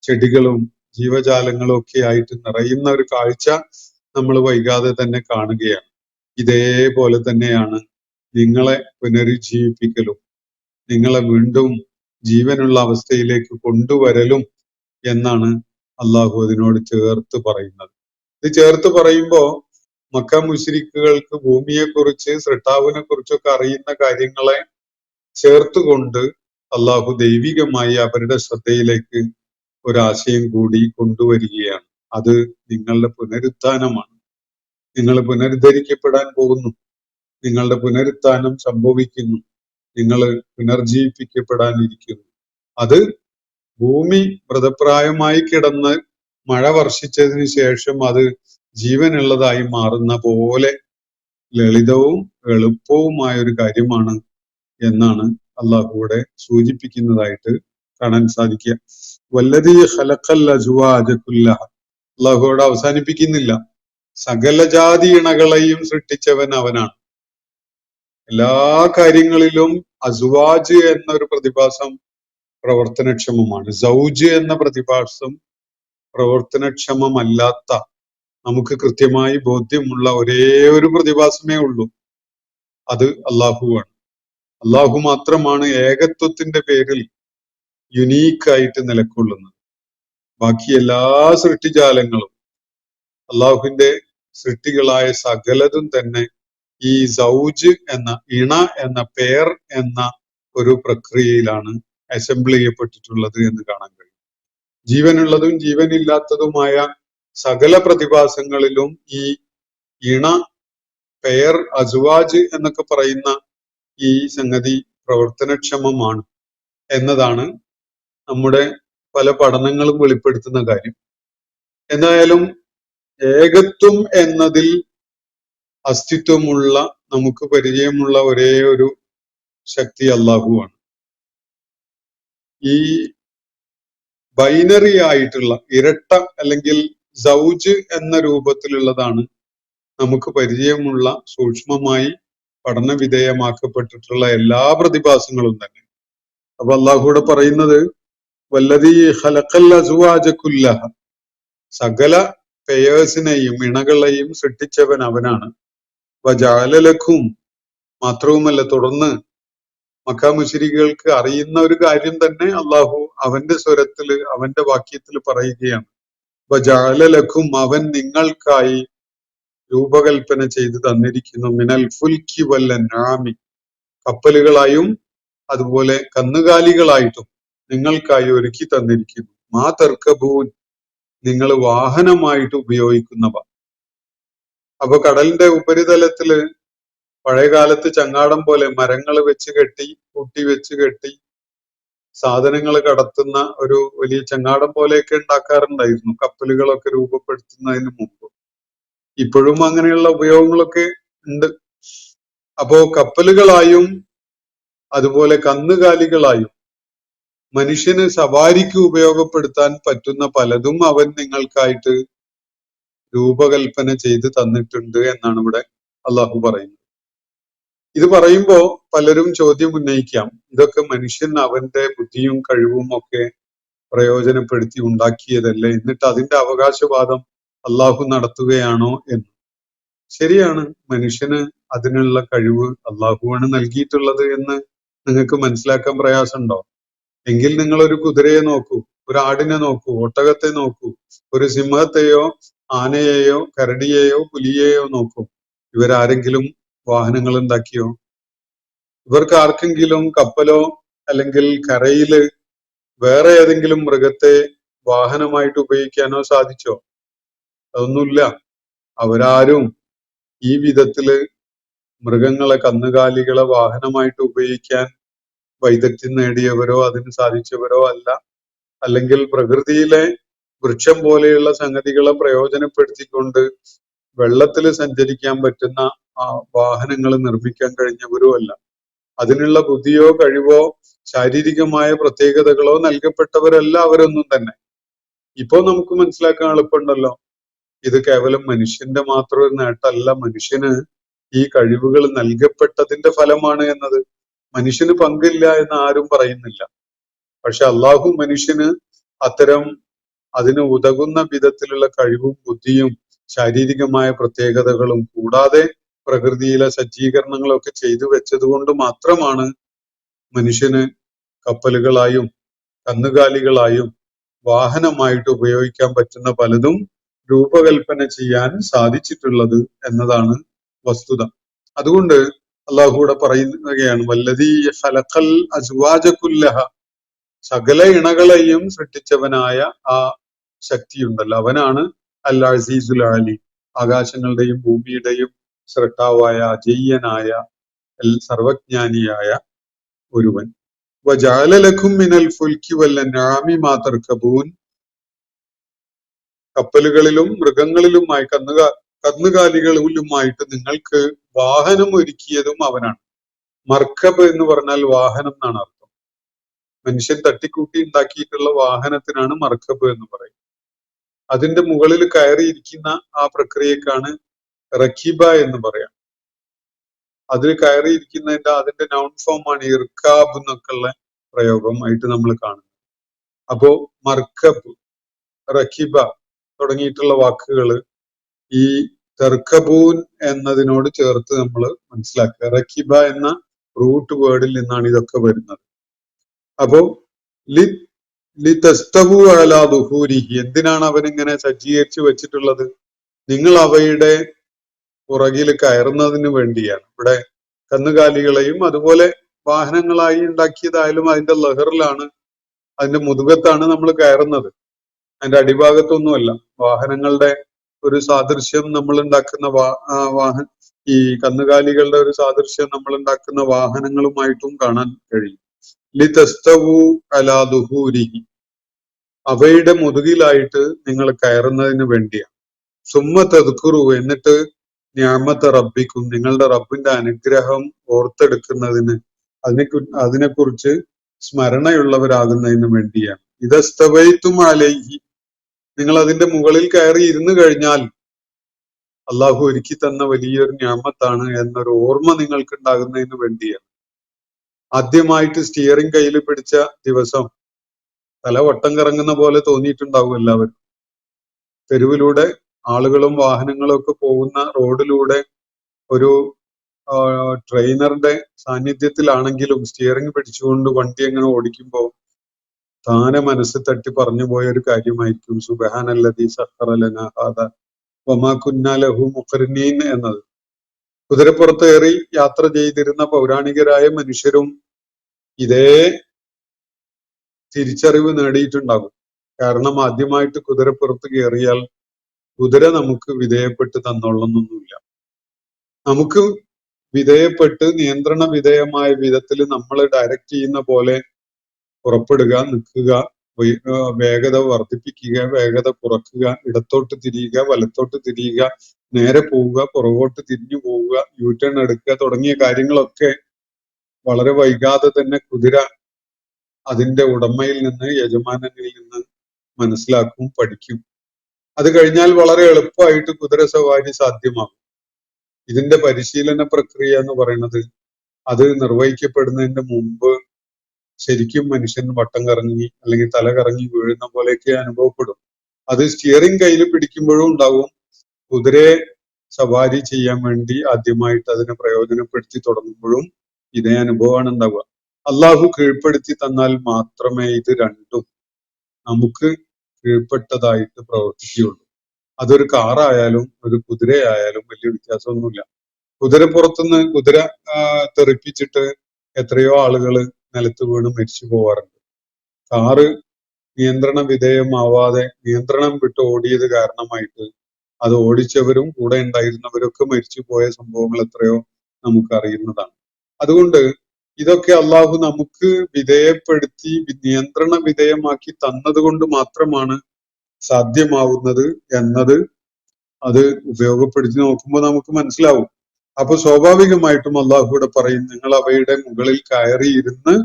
[SPEAKER 4] ചെടികളും ജീവജാലങ്ങളും ഒക്കെ ആയിട്ട് നിറയുന്ന ഒരു കാഴ്ച നമ്മൾ വൈകാതെ തന്നെ കാണുകയാണ്. ഇതേപോലെ തന്നെയാണ് നിങ്ങളെ പുനരുജ്ജീവിപ്പിക്കലും നിങ്ങളെ വീണ്ടും ജീവനുള്ള അവസ്ഥയിലേക്ക് കൊണ്ടുവരലും എന്നാണ് അള്ളാഹു അതിനോട് ചേർത്ത് പറയുന്നത്. ഇത് ചേർത്ത് പറയുമ്പോ മക്ക മുശ്രിക്കുകൾക്ക് ഭൂമിയെക്കുറിച്ച്, സൃഷ്ടാവിനെ കുറിച്ചൊക്കെ അറിയുന്ന കാര്യങ്ങളെ ചേർത്തുകൊണ്ട് അള്ളാഹു ദൈവികമായി അവരുടെ ശ്രദ്ധയിലേക്ക് ഒരാശയം കൂടി കൊണ്ടുവരികയാണ്. അത് നിങ്ങളുടെ പുനരുത്ഥാനമാണ്. നിങ്ങൾ പുനരുദ്ധരിക്കപ്പെടാൻ പോകുന്നു. നിങ്ങളുടെ പുനരുത്ഥാനം സംഭവിക്കുന്നു. നിങ്ങൾ പുനർജീവിപ്പിക്കപ്പെടാനിരിക്കുന്നു. അത് ഭൂമി മൃതപ്രായമായി കിടന്ന് മഴ വർഷിച്ചതിന് ശേഷം അത് ജീവനുള്ളതായി മാറുന്ന പോലെ ലളിതവും എളുപ്പവുമായ ഒരു കാര്യമാണ് എന്നാണ് അള്ളാഹുവിടെ സൂചിപ്പിക്കുന്നതായിട്ട് കാണാൻ സാധിക്കുക. വല്ലദീ ഖലഖൽ അസ്വാജ കുല്ലഹ, അള്ളാഹുവിടെ അവസാനിപ്പിക്കുന്നില്ല. സകല ജാതി ഇണകളെയും സൃഷ്ടിച്ചവൻ അവനാണ്. എല്ലാ കാര്യങ്ങളിലും അസ്വാജ് എന്നൊരു പ്രതിഭാസം പ്രവർത്തനക്ഷമമാണ്. സൗജ് എന്ന പ്രതിഭാസം പ്രവർത്തനക്ഷമമല്ലാത്ത, നമുക്ക് കൃത്യമായി ബോധ്യമുള്ള ഒരേ ഒരു പ്രതിഭാസമേ ഉള്ളൂ. അത് അള്ളാഹുവാണ്. അള്ളാഹു മാത്രമാണ് ഏകത്വത്തിന്റെ പേരിൽ യുനീക്കായിട്ട് നിലകൊള്ളുന്നത്. ബാക്കി എല്ലാ സൃഷ്ടിജാലങ്ങളും അള്ളാഹുവിന്റെ സൃഷ്ടികളായ സകലതും തന്നെ ഈ സൗജ് എന്ന ഇണ എന്ന പേർ എന്ന ഒരു പ്രക്രിയയിലാണ് അസംബിൾ ചെയ്യപ്പെട്ടിട്ടുള്ളത് എന്ന് കാണാൻ കഴിയും. ജീവനുള്ളതും ജീവനില്ലാത്തതുമായ സകല പ്രതിഭാസങ്ങളിലും ഈ ഇണ, പേർ, അസ്വാജ് എന്നൊക്കെ പറയുന്ന ഈ സംഗതി പ്രവർത്തനക്ഷമമാണ് എന്നതാണ് നമ്മുടെ പല പഠനങ്ങളും വെളിപ്പെടുത്തുന്ന കാര്യം. എന്തായാലും ഏകത്വം എന്നതിൽ അസ്തിത്വമുള്ള, നമുക്ക് പരിചയമുള്ള ഒരേ ഒരു ശക്തി അള്ളാഹുവാണ്. ഈ ബൈനറി ആയിട്ടുള്ള ഇരട്ട അല്ലെങ്കിൽ സൗജ് എന്ന രൂപത്തിലുള്ളതാണ് നമുക്ക് പരിചയമുള്ള, സൂക്ഷ്മമായി പഠന വിധേയമാക്കപ്പെട്ടിട്ടുള്ള എല്ലാ പ്രതിഭാസങ്ങളും തന്നെ. അപ്പൊ അള്ളാഹുവിടെ പറയുന്നത് വല്ലദീ ഖലഖൽ അസ്വാജ കുല്ലഹ, സകല പെയേഴ്സിനെയും ഇണകളെയും സൃഷ്ടിച്ചവൻ അവനാണ്. വജഅല ലക്കും, മാത്രവുമല്ല തുടർന്ന് മക്ക മുശ്രിക്കുകൾക്ക് അറിയുന്ന ഒരു കാര്യം തന്നെ അള്ളാഹു അവന്റെ സ്വരത്തില്, അവന്റെ വാക്യത്തിൽ പറയുകയാണ്. വജഅല ലക്കും, അവൻ നിങ്ങൾക്കായി രൂപകൽപ്പന ചെയ്തു തന്നിരിക്കുന്നു. മിനൽ ഫുൽക്കി വൽ അൻആമി, കപ്പലുകളായും അതുപോലെ കന്നുകാലികളായിട്ടും നിങ്ങൾക്കായി ഒരുക്കി തന്നിരിക്കുന്നു. മാ തർക്കബൂൻ, നിങ്ങൾ വാഹനമായിട്ട് ഉപയോഗിക്കുന്നവ. അപ്പൊ കടലിന്റെ ഉപരിതലത്തില് പഴയകാലത്ത് ചങ്ങാടം പോലെ മരങ്ങൾ വെച്ച് കെട്ടി, കൂട്ടി വെച്ച് കെട്ടി സാധനങ്ങൾ കടത്തുന്ന ഒരു വലിയ ചങ്ങാടം പോലെയൊക്കെ ഉണ്ടാക്കാറുണ്ടായിരുന്നു കപ്പലുകളൊക്കെ രൂപപ്പെടുത്തുന്നതിന് മുമ്പ്. ഇപ്പോഴും അങ്ങനെയുള്ള ഉപയോഗങ്ങളൊക്കെ ഉണ്ട്. അപ്പോ കപ്പലുകളായും അതുപോലെ കന്നുകാലികളായും മനുഷ്യന് സവാരിക്ക് ഉപയോഗപ്പെടുത്താൻ പറ്റുന്ന പലതും അവൻ നിങ്ങൾക്കായിട്ട് രൂപകൽപ്പന ചെയ്ത് തന്നിട്ടുണ്ട് എന്നാണ് ഇവിടെ അള്ളാഹു പറയുന്നത്. ഇത് പറയുമ്പോ പലരും ചോദ്യം ഉന്നയിക്കാം, ഇതൊക്കെ മനുഷ്യൻ അവന്റെ ബുദ്ധിയും കഴിവും ഒക്കെ പ്രയോജനപ്പെടുത്തി ഉണ്ടാക്കിയതല്ലേ, എന്നിട്ട് അതിന്റെ അവകാശവാദം അള്ളാഹു നടത്തുകയാണോ എന്ന്. ശരിയാണ്, മനുഷ്യന് അതിനുള്ള കഴിവ് അള്ളാഹുവാണ് നൽകിയിട്ടുള്ളത് എന്ന് നിങ്ങൾക്ക് മനസ്സിലാക്കാൻ പ്രയാസമുണ്ടോ? എങ്കിൽ നിങ്ങൾ ഒരു കുതിരയെ നോക്കൂ, ഒരു ആടിനെ നോക്കൂ, ഒട്ടകത്തെ നോക്കൂ, ഒരു സിംഹത്തെയോ ആനയെയോ കരടിയെയോ പുലിയെയോ നോക്കൂ. ഇവരാരെങ്കിലും വാഹനങ്ങൾ ഉണ്ടാക്കിയോ? ഇവർക്ക് ആർക്കെങ്കിലും കപ്പലോ അല്ലെങ്കിൽ കരയില് വേറെ ഏതെങ്കിലും മൃഗത്തെ വാഹനമായിട്ട് ഉപയോഗിക്കാനോ സാധിച്ചോ? അതൊന്നുമില്ല. അവരാരും ഈ വിധത്തില് മൃഗങ്ങളെ, കന്നുകാലികളെ വാഹനമായിട്ട് ഉപയോഗിക്കാൻ വൈദഗ്ധ്യം നേടിയവരോ അതിന് സാധിച്ചവരോ അല്ല. അല്ലെങ്കിൽ പ്രകൃതിയിലെ വൃക്ഷം പോലെയുള്ള സംഗതികളെ പ്രയോജനപ്പെടുത്തിക്കൊണ്ട് വെള്ളത്തിൽ സഞ്ചരിക്കാൻ പറ്റുന്ന ആ വാഹനങ്ങൾ നിർമ്മിക്കാൻ കഴിഞ്ഞവരും അല്ല. അതിനുള്ള ബുദ്ധിയോ കഴിവോ ശാരീരികമായ പ്രത്യേകതകളോ നൽകപ്പെട്ടവരല്ല അവരൊന്നും തന്നെ. ഇപ്പോ നമുക്ക് മനസ്സിലാക്കാൻ എളുപ്പമുണ്ടല്ലോ, ഇത് കേവലം മനുഷ്യന്റെ മാത്രം ഒരു നേട്ടമല്ല, മനുഷ്യന് ഈ കഴിവുകൾ നൽകപ്പെട്ടതിന്റെ ഫലമാണ് എന്നത്. മനുഷ്യന് പങ്കില്ല എന്ന് ആരും പറയുന്നില്ല. പക്ഷെ അള്ളാഹു മനുഷ്യന് അത്തരം അതിന് ഉതകുന്ന വിധത്തിലുള്ള കഴിവും ബുദ്ധിയും ശാരീരികമായ പ്രത്യേകതകളും കൂടാതെ പ്രകൃതിയിലെ സജ്ജീകരണങ്ങളൊക്കെ ചെയ്തു വെച്ചത് കൊണ്ട് മാത്രമാണ് മനുഷ്യന് കപ്പലുകളായും കന്നുകാലികളായും വാഹനമായിട്ട് ഉപയോഗിക്കാൻ പറ്റുന്ന പലതും രൂപകൽപ്പന ചെയ്യാൻ സാധിച്ചിട്ടുള്ളത് എന്നതാണ് വസ്തുത. അതുകൊണ്ട് അള്ളാഹുവിടെ പറയുകയാണ് വല്ലദീ ഖലഖൽ അസ്വാജ കുല്ലഹ, സകല ഇണകളെയും സൃഷ്ടിച്ചവനായ ആ ശക്തിയുണ്ടല്ലോ, അവനാണ് അൽ അസീസുൽ അലി, ആകാശങ്ങളുടെയും ഭൂമിയുടെയും സൃഷ്ടാവായ അജയ്യനായ സർവജ്ഞാനിയായ ഒരുവൻ. വജഅല ലക്കും മിനൽ ഫുൽക്കി വൽ അൻആമി മാ തർകബൂൻ, കപ്പലുകളിലും മൃഗങ്ങളിലുമായി കന്നുകാലികളിലുമായിട്ട് നിങ്ങൾക്ക് വാഹനം ഒരുക്കിയതും അവനാണ്. മർക്കബ് എന്ന് പറഞ്ഞാൽ വാഹനം എന്നാണ് അർത്ഥം. മനുഷ്യൻ തട്ടിക്കൂട്ടി ഉണ്ടാക്കിയിട്ടുള്ള വാഹനത്തിനാണ് മർക്കബ് എന്ന് പറയും. അതിന്റെ മുകളിൽ കയറിയിരിക്കുന്ന ആ പ്രക്രിയക്കാണ് റക്കീബ എന്ന് പറയാം. അതിൽ കയറിയിരിക്കുന്നതിന്റെ അതിന്റെ നൗൺ ഫോം ആണ് ഇർക്കാബ് എന്നൊക്കെയുള്ള പ്രയോഗമായിട്ട് നമ്മൾ കാണുന്നത്. അപ്പോ മർക്കബ്, റക്കീബ തുടങ്ങിയിട്ടുള്ള വാക്കുകൾ ഈ തെർക്കബൂൻ എന്നതിനോട് ചേർത്ത് നമ്മൾ മനസ്സിലാക്കുക. റക്കീബ എന്ന റൂട്ട് വേർഡിൽ നിന്നാണ് ഇതൊക്കെ വരുന്നത്. അപ്പോ ലിതസ്തവു അലാ ദുഹൂരിഹി, എന്തിനാണ് അവനിങ്ങനെ സജ്ജീകരിച്ചു വെച്ചിട്ടുള്ളത്? നിങ്ങൾ അവയുടെ പുറകിൽ കയറുന്നതിന് വേണ്ടിയാണ്. ഇവിടെ കന്നുകാലികളെയും അതുപോലെ വാഹനങ്ങളായി ഉണ്ടാക്കിയതായാലും അതിന്റെ ലഹറിലാണ്, അതിന്റെ മുതുകത്താണ് നമ്മൾ കയറുന്നത്, അതിന്റെ അടിഭാഗത്തൊന്നുമല്ല. വാഹനങ്ങളുടെ ഒരു സാദൃശ്യം നമ്മൾ ഉണ്ടാക്കുന്ന ഈ കന്നുകാലികളുടെ ഒരു സാദൃശ്യം നമ്മൾ ഉണ്ടാക്കുന്ന വാഹനങ്ങളുമായിട്ടും കാണാൻ കഴിയും. ലിതസ്തവു അലാ ദുഹൂരിഹി, അവയുടെ മുതുകിലായിട്ട് നിങ്ങൾ കയറുന്നതിന് വേണ്ടിയാണ്. സുമ്മ തദ്കുറു, എന്നിട്ട് നിഅമത റബ്ബിക്കും, നിങ്ങളുടെ റബ്ബിന്റെ അനുഗ്രഹം ഓർത്തെടുക്കുന്നതിന്, അതിനെക്കുറിച്ച് സ്മരണയുള്ളവരാകുന്നതിന് വേണ്ടിയാണ്. ഇദസ്തവൈതും അലൈഹി, നിങ്ങൾ അതിന്റെ മുകളിൽ കയറി ഇരുന്നു കഴിഞ്ഞാൽ അള്ളാഹു ഒരുക്കി തന്ന വലിയൊരു നിഅമത്താണ് എന്നൊരു ഓർമ്മ നിങ്ങൾക്ക് ഉണ്ടാകുന്നതിന് വേണ്ടിയാണ്. ആദ്യമായിട്ട് സ്റ്റിയറിംഗ് കയ്യിൽ പിടിച്ച ദിവസം തല വട്ടം കറങ്ങുന്ന പോലെ തോന്നിയിട്ടുണ്ടാവും എല്ലാവരും. തെരുവിലൂടെ ആളുകളും വാഹനങ്ങളും ഒക്കെ പോകുന്ന റോഡിലൂടെ ഒരു ട്രെയിനറുടെ സാന്നിധ്യത്തിലാണെങ്കിലും സ്റ്റിയറിംഗ് പിടിച്ചുകൊണ്ട് വണ്ടി എങ്ങനെ ഓടിക്കുമ്പോൾ താനെ മനസ്സ് തട്ടി പറഞ്ഞു പോയ ഒരു കാര്യമായിരിക്കും സുബ്ഹാനല്ലദീ സഖറ ലനാ ഹാദാ വമാ കുന്നാ ലഹു മുഖ്രിനീൻ എന്നത്. കുതിരപ്പുറത്തേറി യാത്ര ചെയ്തിരുന്ന പൗരാണികരായ മനുഷ്യരും ഇതേ തിരിച്ചറിവ് നേടിയിട്ടുണ്ടാകും. കാരണം ആദ്യമായിട്ട് കുതിരപ്പുറത്ത് കയറിയാൽ കുതിര നമുക്ക് വിധേയപ്പെട്ട് തന്നോളണമെന്നൊന്നുമില്ല. നമുക്ക് വിധേയപ്പെട്ട് നിയന്ത്രണ വിധേയമായ വിധത്തിൽ നമ്മൾ ഡയറക്റ്റ് ചെയ്യുന്ന പോലെ പുറപ്പെടുക, നിൽക്കുക, വേഗത വർദ്ധിപ്പിക്കുക, വേഗത കുറക്കുക, ഇടത്തോട്ട് തിരിയുക, വലത്തോട്ട് തിരിയുക, നേരെ പോവുക, പുറകോട്ട് തിരിഞ്ഞു പോവുക, യൂടേൺ എടുക്കുക തുടങ്ങിയ കാര്യങ്ങളൊക്കെ വളരെ വൈകാതെ തന്നെ കുതിര അതിന്റെ ഉടമയിൽ നിന്ന്, യജമാനനിൽ നിന്ന് മനസ്സിലാക്കും, പഠിക്കും. അത് കഴിഞ്ഞാൽ വളരെ എളുപ്പമായിട്ട് കുതിര സവാരി സാധ്യമാകും. ഇതിന്റെ പരിശീലന പ്രക്രിയ എന്ന് പറയുന്നത് അത് നിർവഹിക്കപ്പെടുന്നതിന്റെ മുമ്പ് ശരിക്കും മനുഷ്യൻ വട്ടം കറങ്ങി അല്ലെങ്കിൽ തല കറങ്ങി വീഴുന്ന പോലെയൊക്കെ അനുഭവപ്പെടും. അത് സ്റ്റിയറിംഗ് കയ്യിൽ പിടിക്കുമ്പോഴും ഉണ്ടാവും. കുതിരയെ സവാരി ചെയ്യാൻ വേണ്ടി ആദ്യമായിട്ട് അതിനെ പ്രയോജനപ്പെടുത്തി തുടങ്ങുമ്പോഴും ഇതേ അനുഭവമാണ് ഉണ്ടാവുക. അള്ളാഹു കീഴ്പ്പെടുത്തി തന്നാൽ മാത്രമേ ഇത് രണ്ടും നമുക്ക് കീഴ്പ്പെട്ടതായിട്ട് പ്രവർത്തിക്കുകയുള്ളൂ. അതൊരു കാറായാലും ഒരു കുതിരയായാലും വലിയ വ്യത്യാസമൊന്നുമില്ല. കുതിരപ്പുറത്തുനിന്ന് കുതിര തെറിപ്പിച്ചിട്ട് എത്രയോ ആളുകൾ നിലത്ത് വീണ് മരിച്ചു പോവാറുണ്ട്. കാറ് നിയന്ത്രണ വിധേയമാവാതെ നിയന്ത്രണം വിട്ട് ഓടിയത് കാരണമായിട്ട് അത് ഓടിച്ചവരും കൂടെ ഉണ്ടായിരുന്നവരൊക്കെ മരിച്ചു പോയ സംഭവങ്ങൾ എത്രയോ നമുക്ക് അറിയുന്നതാണ്. അതുകൊണ്ട് ഇതൊക്കെ അള്ളാഹു നമുക്ക് വിധേയപ്പെടുത്തി നിയന്ത്രണ വിധേയമാക്കി തന്നത് കൊണ്ട് മാത്രമാണ് സാധ്യമാവുന്നത് എന്നത് അത് ഉപയോഗപ്പെടുത്തി നോക്കുമ്പോൾ നമുക്ക് മനസ്സിലാവും. അപ്പൊ സ്വാഭാവികമായിട്ടും അള്ളാഹുവിടെ പറയും, നിങ്ങൾ അവയുടെ മുകളിൽ കയറിയിരുന്ന്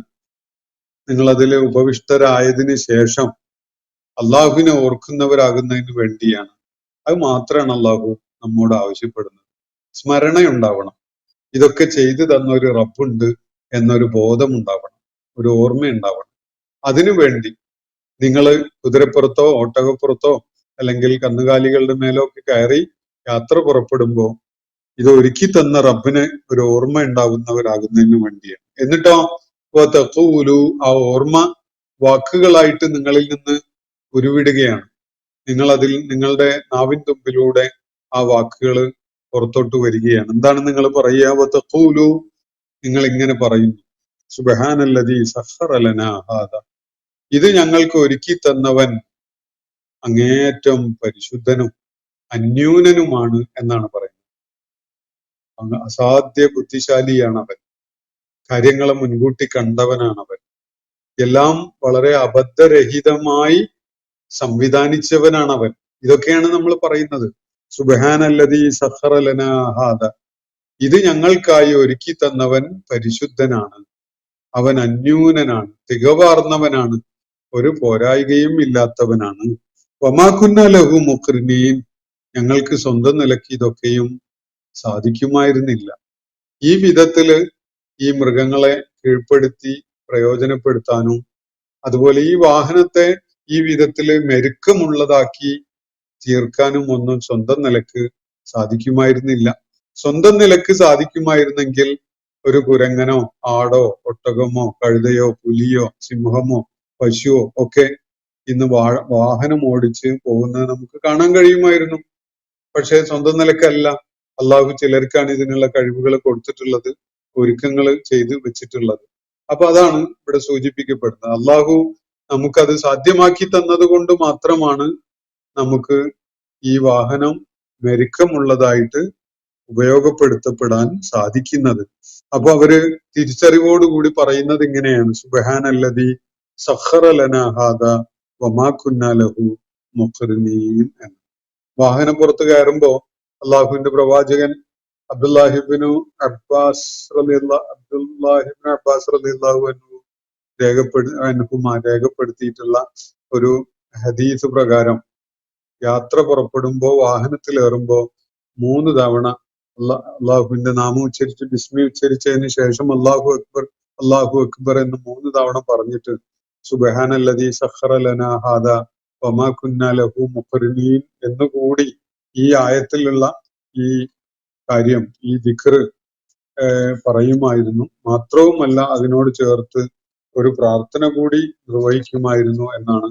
[SPEAKER 4] നിങ്ങൾ അതിൽ ഉപവിഷ്ടരായതിനു ശേഷം അള്ളാഹുവിനെ ഓർക്കുന്നവരാകുന്നതിന് വേണ്ടിയാണ്. അത് മാത്രമാണ് അള്ളാഹു നമ്മോട് ആവശ്യപ്പെടുന്നത്. സ്മരണയുണ്ടാവണം, ഇതൊക്കെ ചെയ്തു തന്ന ഒരു റബ്ബുണ്ട് എന്നൊരു ബോധം ഉണ്ടാവണം, ഒരു ഓർമ്മയുണ്ടാവണം. അതിനു വേണ്ടി നിങ്ങൾ കുതിരപ്പുറത്തോ ഒട്ടകപ്പുറത്തോ അല്ലെങ്കിൽ കന്നുകാലികളുടെ മേലോ ഒക്കെ കയറി യാത്ര പുറപ്പെടുമ്പോ ഇത് ഒരുക്കി തന്ന റബ്ബിന് ഒരു ഓർമ്മ ഉണ്ടാകുന്നവരാകുന്നതിന് വേണ്ടിയാണ്. എന്നിട്ടോ തഖൂലു, ആ ഓർമ്മ വാക്കുകളായിട്ട് നിങ്ങളിൽ നിന്ന് ഉരുവിടുകയാണ്. നിങ്ങൾ അതിൽ നിങ്ങളുടെ നാവിൻ തുമ്പിലൂടെ ആ വാക്കുകൾ പുറത്തോട്ട് വരികയാണ്. എന്താണ് നിങ്ങൾ പറയുക? തഖൂലു, നിങ്ങൾ ഇങ്ങനെ പറയുന്നു, സുബ്ഹാനല്ലദീ സഖറ ലനാ ഹാദാ, ഇത് ഞങ്ങൾക്ക് ഒരുക്കി തന്നവൻ അങ്ങേയറ്റം പരിശുദ്ധനും അന്യൂനനുമാണ് എന്നാണ് പറയുന്നത്. അസാധ്യ ബുദ്ധിശാലിയാണ് അവൻ, കാര്യങ്ങളെ മുൻകൂട്ടി കണ്ടവനാണ് അവൻ, എല്ലാം വളരെ അബദ്ധരഹിതമായി സംവിധാനിച്ചവനാണ് അവൻ. ഇതൊക്കെയാണ് നമ്മൾ പറയുന്നത്. സുബ്ഹാനല്ലദീ സഖറ ലനാ ഹാദാ, ഇത് ഞങ്ങൾക്കായി ഒരുക്കി തന്നവൻ പരിശുദ്ധനാണ്, അവൻ അന്യൂനനാണ്, തികവാർന്നവനാണ്, ഒരു പോരായികയും ഇല്ലാത്തവനാണ്. വമാ കുന്നാ ലഹു മുഖ്രിനീൻ, ഞങ്ങൾക്ക് സ്വന്തം നിലയ്ക്ക് ഇതൊക്കെയും സാധിക്കുമായിരുന്നില്ല. ഈ വിധത്തില് ഈ മൃഗങ്ങളെ കീഴ്പ്പെടുത്തി പ്രയോജനപ്പെടുത്താനും അതുപോലെ ഈ വാഹനത്തെ ഈ വിധത്തില് മെരുക്കമുള്ളതാക്കി തീർക്കാനും ഒന്നും സ്വന്തം നിലക്ക് സാധിക്കുമായിരുന്നില്ല. സ്വന്തം നിലക്ക് സാധിക്കുമായിരുന്നെങ്കിൽ ഒരു കുരങ്ങനോ ആടോ ഒട്ടകമോ കഴുതയോ പുലിയോ സിംഹമോ പശുവോ ഒക്കെ ഇന്ന് വാഹനം ഓടിച്ച് പോകുന്നത് നമുക്ക് കാണാൻ കഴിയുമായിരുന്നു. പക്ഷെ സ്വന്തം നിലക്കല്ല. അള്ളാഹു ചിലർക്കാണ് ഇതിനുള്ള കഴിവുകൾ കൊടുത്തിട്ടുള്ളത്, ഒരുക്കങ്ങൾ ചെയ്ത് വെച്ചിട്ടുള്ളത്. അപ്പൊ അതാണ് ഇവിടെ സൂചിപ്പിക്കപ്പെടുന്നത്. അള്ളാഹു നമുക്കത് സാധ്യമാക്കി തന്നത് കൊണ്ട് മാത്രമാണ് നമുക്ക് ഈ വാഹനം മെരുക്കമുള്ളതായിട്ട് ഉപയോഗപ്പെടുത്തപ്പെടാൻ സാധിക്കുന്നത്. അപ്പൊ അവര് തിരിച്ചറിവോടുകൂടി പറയുന്നത് ഇങ്ങനെയാണ്, സുബ്ഹാനല്ലദീ സഖറ ലനാ ഹാദാ വമാ കുന്നാ ലഹു മുഖ്രിനീൻ എന്ന്. വാഹനപ്പുറത്ത് കയറുമ്പോ അള്ളാഹുവിന്റെ പ്രവാചകൻ അബ്ദുല്ലാഹിബ്നു അബ്ബാസ് റളിയല്ലാഹു അൻഹു രേഖപ്പെടുത്തിയിട്ടുള്ള ഒരു ഹദീസ് പ്രകാരം യാത്ര പുറപ്പെടുമ്പോ വാഹനത്തിലേറുമ്പോ 3 തവണ അള്ളാഹുവിന്റെ നാമം ഉച്ചരിച്ച് ബിസ്മി ഉച്ചരിച്ചതിന് ശേഷം അല്ലാഹു അക്ബർ എന്ന് 3 തവണ പറഞ്ഞിട്ട് സുബ്ഹാനല്ലദീ സഖറ ലനാ ഹാദാ വമാ കുന്നാ ലഹു മുഖ്രിനീൻ എന്നുകൂടി ഈ ആയത്തിലുള്ള ഈ കാര്യം, ഈ ദിക്ർ പറയുമായിരുന്നു. മാത്രവുമല്ല അതിനോട് ചേർത്ത് ഒരു പ്രാർത്ഥന കൂടി നിർവഹിക്കുമായിരുന്നു എന്നാണ്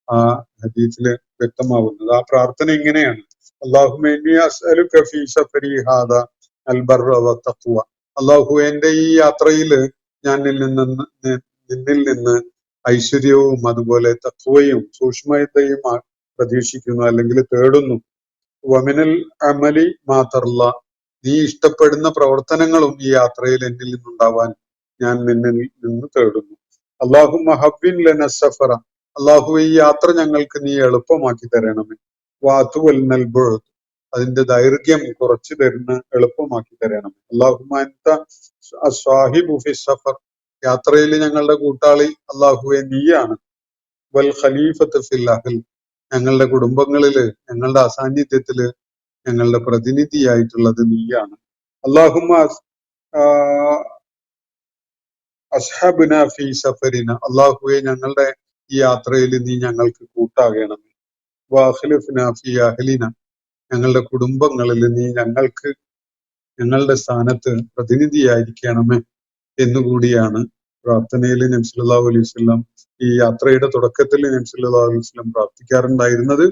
[SPEAKER 4] ആ ഹദീസില് വ്യക്തമാവുന്നത്. ആ പ്രാർത്ഥന ഇങ്ങനെയാണ്: അല്ലാഹുമ്മ ഇന്നി അസ്അലുക ഫീ സഫരി ഹാദാ അൽ ബർറ വത്തഖ്വ. അല്ലാഹു എന്റെ ഈ യാത്രയില് ഞാൻ നിന്നിൽ നിന്ന് ഐശ്വര്യവും അതുപോലെ തഖ്വയും സൂക്ഷ്മതയും പ്രതീക്ഷിക്കുന്നു, അല്ലെങ്കിൽ തേടുന്നു. വമിനൽ അമലി മാ തർള. നീ ഇഷ്ടപ്പെടുന്ന പ്രവർത്തനങ്ങളും ഈ യാത്രയിൽ എന്നിൽ നിന്നുണ്ടാവാൻ ഞാൻ നിന്നിൽ നിന്ന് തേടുന്നു. അല്ലാഹുമ്മ ഹവ്വിൻ ലനാ സഫറ. അല്ലാഹു ഈ യാത്ര ഞങ്ങൾക്ക് നീ എളുപ്പമാക്കി തരണമേ. വഅത്വൽനൽ ബുഅദ്. അതിന്റെ ദൈർഘ്യം കുറച്ചു എളുപ്പമാക്കി തരണമേ. അല്ലാഹുമ്മ അൻത അസ്സാഹിബു ഫി സഫർ. യാത്രയിൽ ഞങ്ങളുടെ കൂട്ടാളി അല്ലാഹുവേ നീയാണ്. വൽ ഖലീഫത്ത് ഫിൽ അഹ്ൽ. ഞങ്ങളുടെ കുടുംബങ്ങളില് ഞങ്ങളുടെ അസാന്നിധ്യത്തില് ഞങ്ങളുടെ പ്രതിനിധിയായിട്ടുള്ളത് നീയാണ്. അല്ലാഹുമ്മ അസ്ഹബ്ന ഫീ സഫരിന. അല്ലാഹുവേ ഞങ്ങളുടെ ഈ യാത്രയിൽ നീ ഞങ്ങൾക്ക് കൂട്ടാകണമേ. വഅഖ്ലിഫ്ന ഫീ അഹ്ലിന. ഞങ്ങളുടെ കുടുംബങ്ങളിൽ നീ ഞങ്ങളുടെ സ്ഥാനത്ത് പ്രതിനിധിയായിരിക്കണമേ എന്നുകൂടിയാണ് പ്രാർത്ഥനയിൽ നബി സല്ലല്ലാഹു അലൈഹി വസല്ലം ഈ യാത്രയുടെ തുടക്കത്തിൽ നബി സല്ലല്ലാഹു അലൈഹി വസല്ലം പ്രാർത്ഥിക്കാറുണ്ടായിരുന്നത്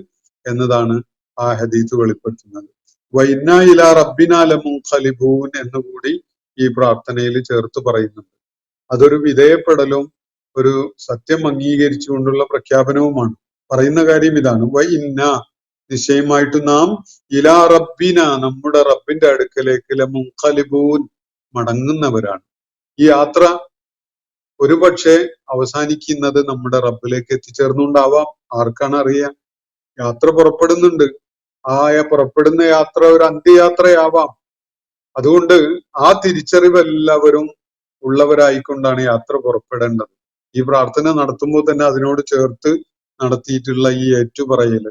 [SPEAKER 4] എന്നതാണ് ആ ഹദീസ് വെളിപ്പെടുത്തുന്നത്. വഇന്നാ ഇലാ റബ്ബിനാ ലമുൻഖലിബൂൻ എന്നുകൂടി ഈ പ്രാർത്ഥനയിൽ ചേർത്ത് പറയുന്നുണ്ട്. അതൊരു വിധേയപ്പെടലും ഒരു സത്യം അംഗീകരിച്ചുകൊണ്ടുള്ള പ്രഖ്യാപനവുമാണ്. പറയുന്ന കാര്യം ഇതാണ്: വഇന്ന, നിശ്ചയമായിട്ട് നാം, ഇലാ റബ്ബിന, നമ്മുടെ റബ്ബിന്റെ അടുക്കലേക്ക് ലമുൻഖലിബൂൻ, മടങ്ങുന്നവരാണ്. ഈ യാത്ര ഒരുപക്ഷെ അവസാനിക്കുന്നത് നമ്മുടെ റബ്ബിലേക്ക് എത്തിച്ചേർന്നുണ്ടാവാം. ആർക്കാണ് അറിയാം? യാത്ര പുറപ്പെടുന്നുണ്ട്. പുറപ്പെടുന്ന യാത്ര ഒരു അന്ത്യയാത്രയാവാം. അതുകൊണ്ട് ആ തിരിച്ചറിവ് എല്ലാവരും ഉള്ളവരായിക്കൊണ്ടാണ് യാത്ര പുറപ്പെടേണ്ടത്. ഈ പ്രാർത്ഥന നടത്തുമ്പോൾ തന്നെ അതിനോട് ചേർത്ത് നടത്തിയിട്ടുള്ള ഈ ഏറ്റുപറയല്,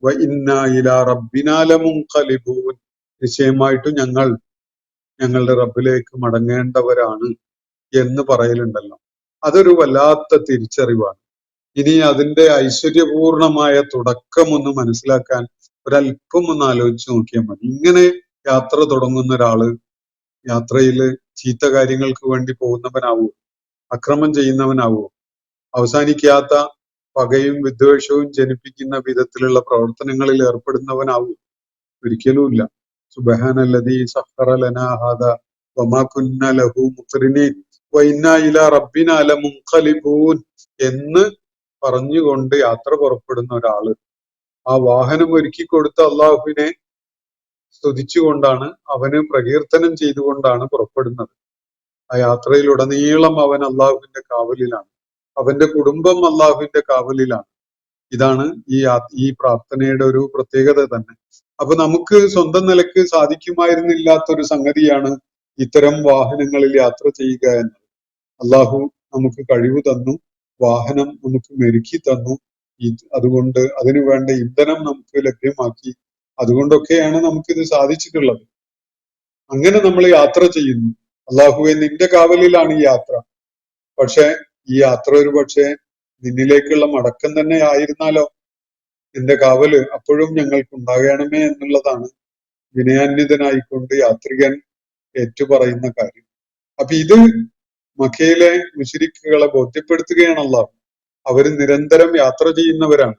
[SPEAKER 4] വഇന്നാ ഇലാ റബ്ബിനാ ലമുൻഖലിബൂൻ, നിശ്ചയമായിട്ടും ഞങ്ങളുടെ റബ്ബിലേക്ക് മടങ്ങേണ്ടവരാണ് എന്ന് പറയലുണ്ടല്ലോ. അതൊരു വല്ലാത്ത തിരിച്ചറിവാണ്. ഇനി അതിന്റെ ഐശ്വര്യപൂർണമായ തുടക്കം ഒന്ന് മനസ്സിലാക്കാൻ ഒരല്പം ഒന്ന് ആലോചിച്ച് നോക്കിയാൽ മതി. ഇങ്ങനെ യാത്ര തുടങ്ങുന്ന ഒരാള് യാത്രയില് ചീത്ത കാര്യങ്ങൾക്ക് വേണ്ടി പോകുന്നവനാവോ? അക്രമം ചെയ്യുന്നവനാവോ? അവസാനിക്കാത്ത പകയും വിദ്വേഷവും ജനിപ്പിക്കുന്ന വിധത്തിലുള്ള പ്രവർത്തനങ്ങളിൽ ഏർപ്പെടുന്നവനാവോ? ഒരിക്കലുമില്ല. സുബ്ഹാനല്ലദീ സഖറ ലനാ ഹാദാ വമാ കുന്നാ ലഹു മുഖ്രിനീൻ വഇന്നാ ഇലാ റബ്ബിനാ ലമുൻഖലിബൂൻ എന്ന് പറഞ്ഞുകൊണ്ട് യാത്ര പുറപ്പെടുന്ന ഒരാള് ആ വാഹനം ഒരുക്കി കൊടുത്ത അള്ളാഹുവിനെ സ്തുതിച്ചുകൊണ്ടാണ്, അവന് പ്രകീർത്തനം ചെയ്തുകൊണ്ടാണ് പുറപ്പെടുന്നത്. ആ യാത്രയിലുടനീളം അവൻ അള്ളാഹുവിന്റെ കാവലിലാണ്. അവന്റെ കുടുംബം അള്ളാഹുവിന്റെ കാവലിലാണ്. ഇതാണ് ഈ പ്രാർത്ഥനയുടെ ഒരു പ്രത്യേകത തന്നെ. അപ്പൊ നമുക്ക് സ്വന്തം നിലക്ക് സാധിക്കുമായിരുന്നില്ലാത്തൊരു സംഗതിയാണ് ഇത്തരം വാഹനങ്ങളിൽ യാത്ര ചെയ്യുക എന്നത്. അള്ളാഹു നമുക്ക് കഴിവ് തന്നു, വാഹനം നമുക്ക് മെരുക്കി തന്നു. അതുകൊണ്ട് അതിനു വേണ്ട ഇന്ധനം നമുക്ക് ലഭ്യമാക്കി. അതുകൊണ്ടൊക്കെയാണ് നമുക്കിത് സാധിച്ചിട്ടുള്ളത്. അങ്ങനെ നമ്മൾ യാത്ര ചെയ്യുന്നു. അള്ളാഹുവെ നിന്റെ കാവലിലാണ് ഈ യാത്ര. പക്ഷെ ഈ യാത്ര ഒരു പക്ഷേ നിന്നിലേക്കുള്ള മടക്കം തന്നെ ആയിരുന്നാലോ? നിന്റെ കാവല് അപ്പോഴും ഞങ്ങൾക്ക് ഉണ്ടാകണമേ എന്നുള്ളതാണ് വിനയാന്വിതനായിക്കൊണ്ട് യാത്രികൻ ഏറ്റുപറയുന്ന കാര്യം. അപ്പൊ ഇത് മക്കയിലെ മുശ്രിക്കുകളെ ബോധ്യപ്പെടുത്തുകയാണ് അള്ളാഹു. അവര് നിരന്തരം യാത്ര ചെയ്യുന്നവരാണ്.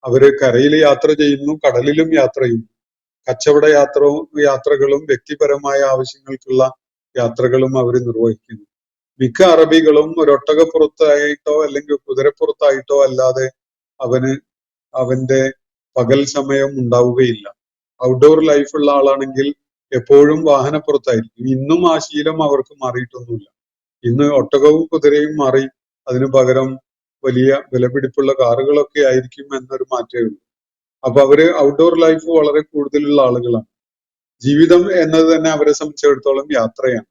[SPEAKER 4] അവര് കരയിൽ യാത്ര ചെയ്യുന്നു, കടലിലും യാത്ര ചെയ്യുന്നു. കച്ചവട യാത്രകളും വ്യക്തിപരമായ ആവശ്യങ്ങൾക്കുള്ള യാത്രകളും അവർ നിർവഹിക്കുന്നു. മിക്ക അറബികളും ഒരൊട്ടകപ്പുറത്തായിട്ടോ അല്ലെങ്കിൽ കുതിരപ്പുറത്തായിട്ടോ അല്ലാതെ അവന്റെ പകൽ സമയം ഉണ്ടാവുകയില്ല. ഔട്ട്ഡോർ ലൈഫുള്ള ആളാണെങ്കിൽ എപ്പോഴും വാഹനപ്പുറത്തായിരിക്കും. ഇന്നും ആ ശീലം അവർക്ക് മാറിയിട്ടൊന്നുമില്ല. ഇന്ന് ഒട്ടകവും കുതിരയും മാറി അതിനു പകരം വലിയ വിലപിടിപ്പുള്ള കാറുകളൊക്കെ ആയിരിക്കും എന്നൊരു മാറ്റമേ ഉള്ളൂ. അപ്പൊ അവര് ഔട്ട്ഡോർ ലൈഫ് വളരെ കൂടുതലുള്ള ആളുകളാണ്. ജീവിതം എന്നത് തന്നെ അവരെ സംബന്ധിച്ചിടത്തോളം യാത്രയാണ്.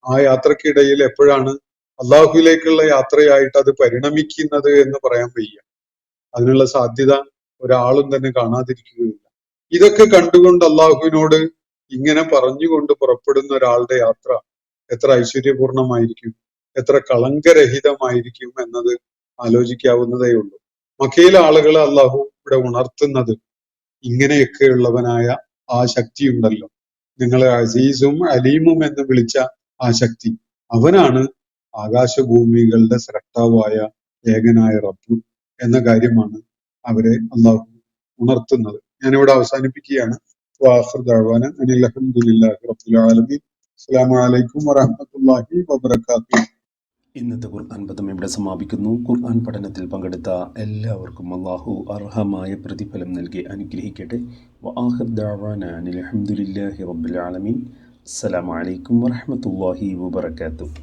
[SPEAKER 4] ആ യാത്രക്കിടയിൽ എപ്പോഴാണ് അള്ളാഹുവിലേക്കുള്ള യാത്രയായിട്ട് അത് പരിണമിക്കുന്നത് എന്ന് പറയാൻ വയ്യ. അതിനുള്ള സാധ്യത ഒരാളും തന്നെ കാണാതിരിക്കുകയില്ല. ഇതൊക്കെ കണ്ടുകൊണ്ട് അള്ളാഹുവിനോട് ഇങ്ങനെ പറഞ്ഞുകൊണ്ട് പുറപ്പെടുന്ന ഒരാളുടെ യാത്ര എത്ര ഐശ്വര്യപൂർണമായിരിക്കും, എത്ര കളങ്കരഹിതമായിരിക്കും എന്നത് ആലോചിക്കാവുന്നതേ ഉള്ളൂ. മക്കയിലെ ആളുകളെ അള്ളാഹു ഇവിടെ ഉണർത്തുന്നത് ഇങ്ങനെയൊക്കെയുള്ളവനായ ആ ശക്തി ഉണ്ടല്ലോ, നിങ്ങളെ അസീസും അലീമും എന്ന് വിളിച്ച ആ ശക്തി, അവനാണ് ആകാശഭൂമികളുടെ സ്രഷ്ടാവായ ഏകനായ റബ്ബ് എന്ന കാര്യമാണ് അവരെ അള്ളാഹു ഉണർത്തുന്നത്. ഞാനിവിടെ അവസാനിപ്പിക്കുകയാണ്. വാഖിർ ദഅവാന അനിൽ ഹംദുലില്ലാഹി റബ്ബിൽ ആലമീൻ. അസ്സലാമു അലൈക്കും വറഹ്മത്തുള്ളാഹി വബറകാതുഹു.
[SPEAKER 3] ഇന്നത്തെ ഖുർആൻ പദം ഇവിടെ സമാപിക്കുന്നു. ഖുർആൻ പഠനത്തിൽ പങ്കെടുത്ത എല്ലാവർക്കും അള്ളാഹു അർഹമായ പ്രതിഫലം നൽകി അനുഗ്രഹിക്കട്ടെ. വആഖിർ ദഅവാന അനിൽ ഹംദുലില്ലാഹി റബ്ബിൽ ആലമീൻ. അസ്സലാമു അലൈക്കും വറഹ്മത്തുള്ളാഹി വബറകാതുഹു.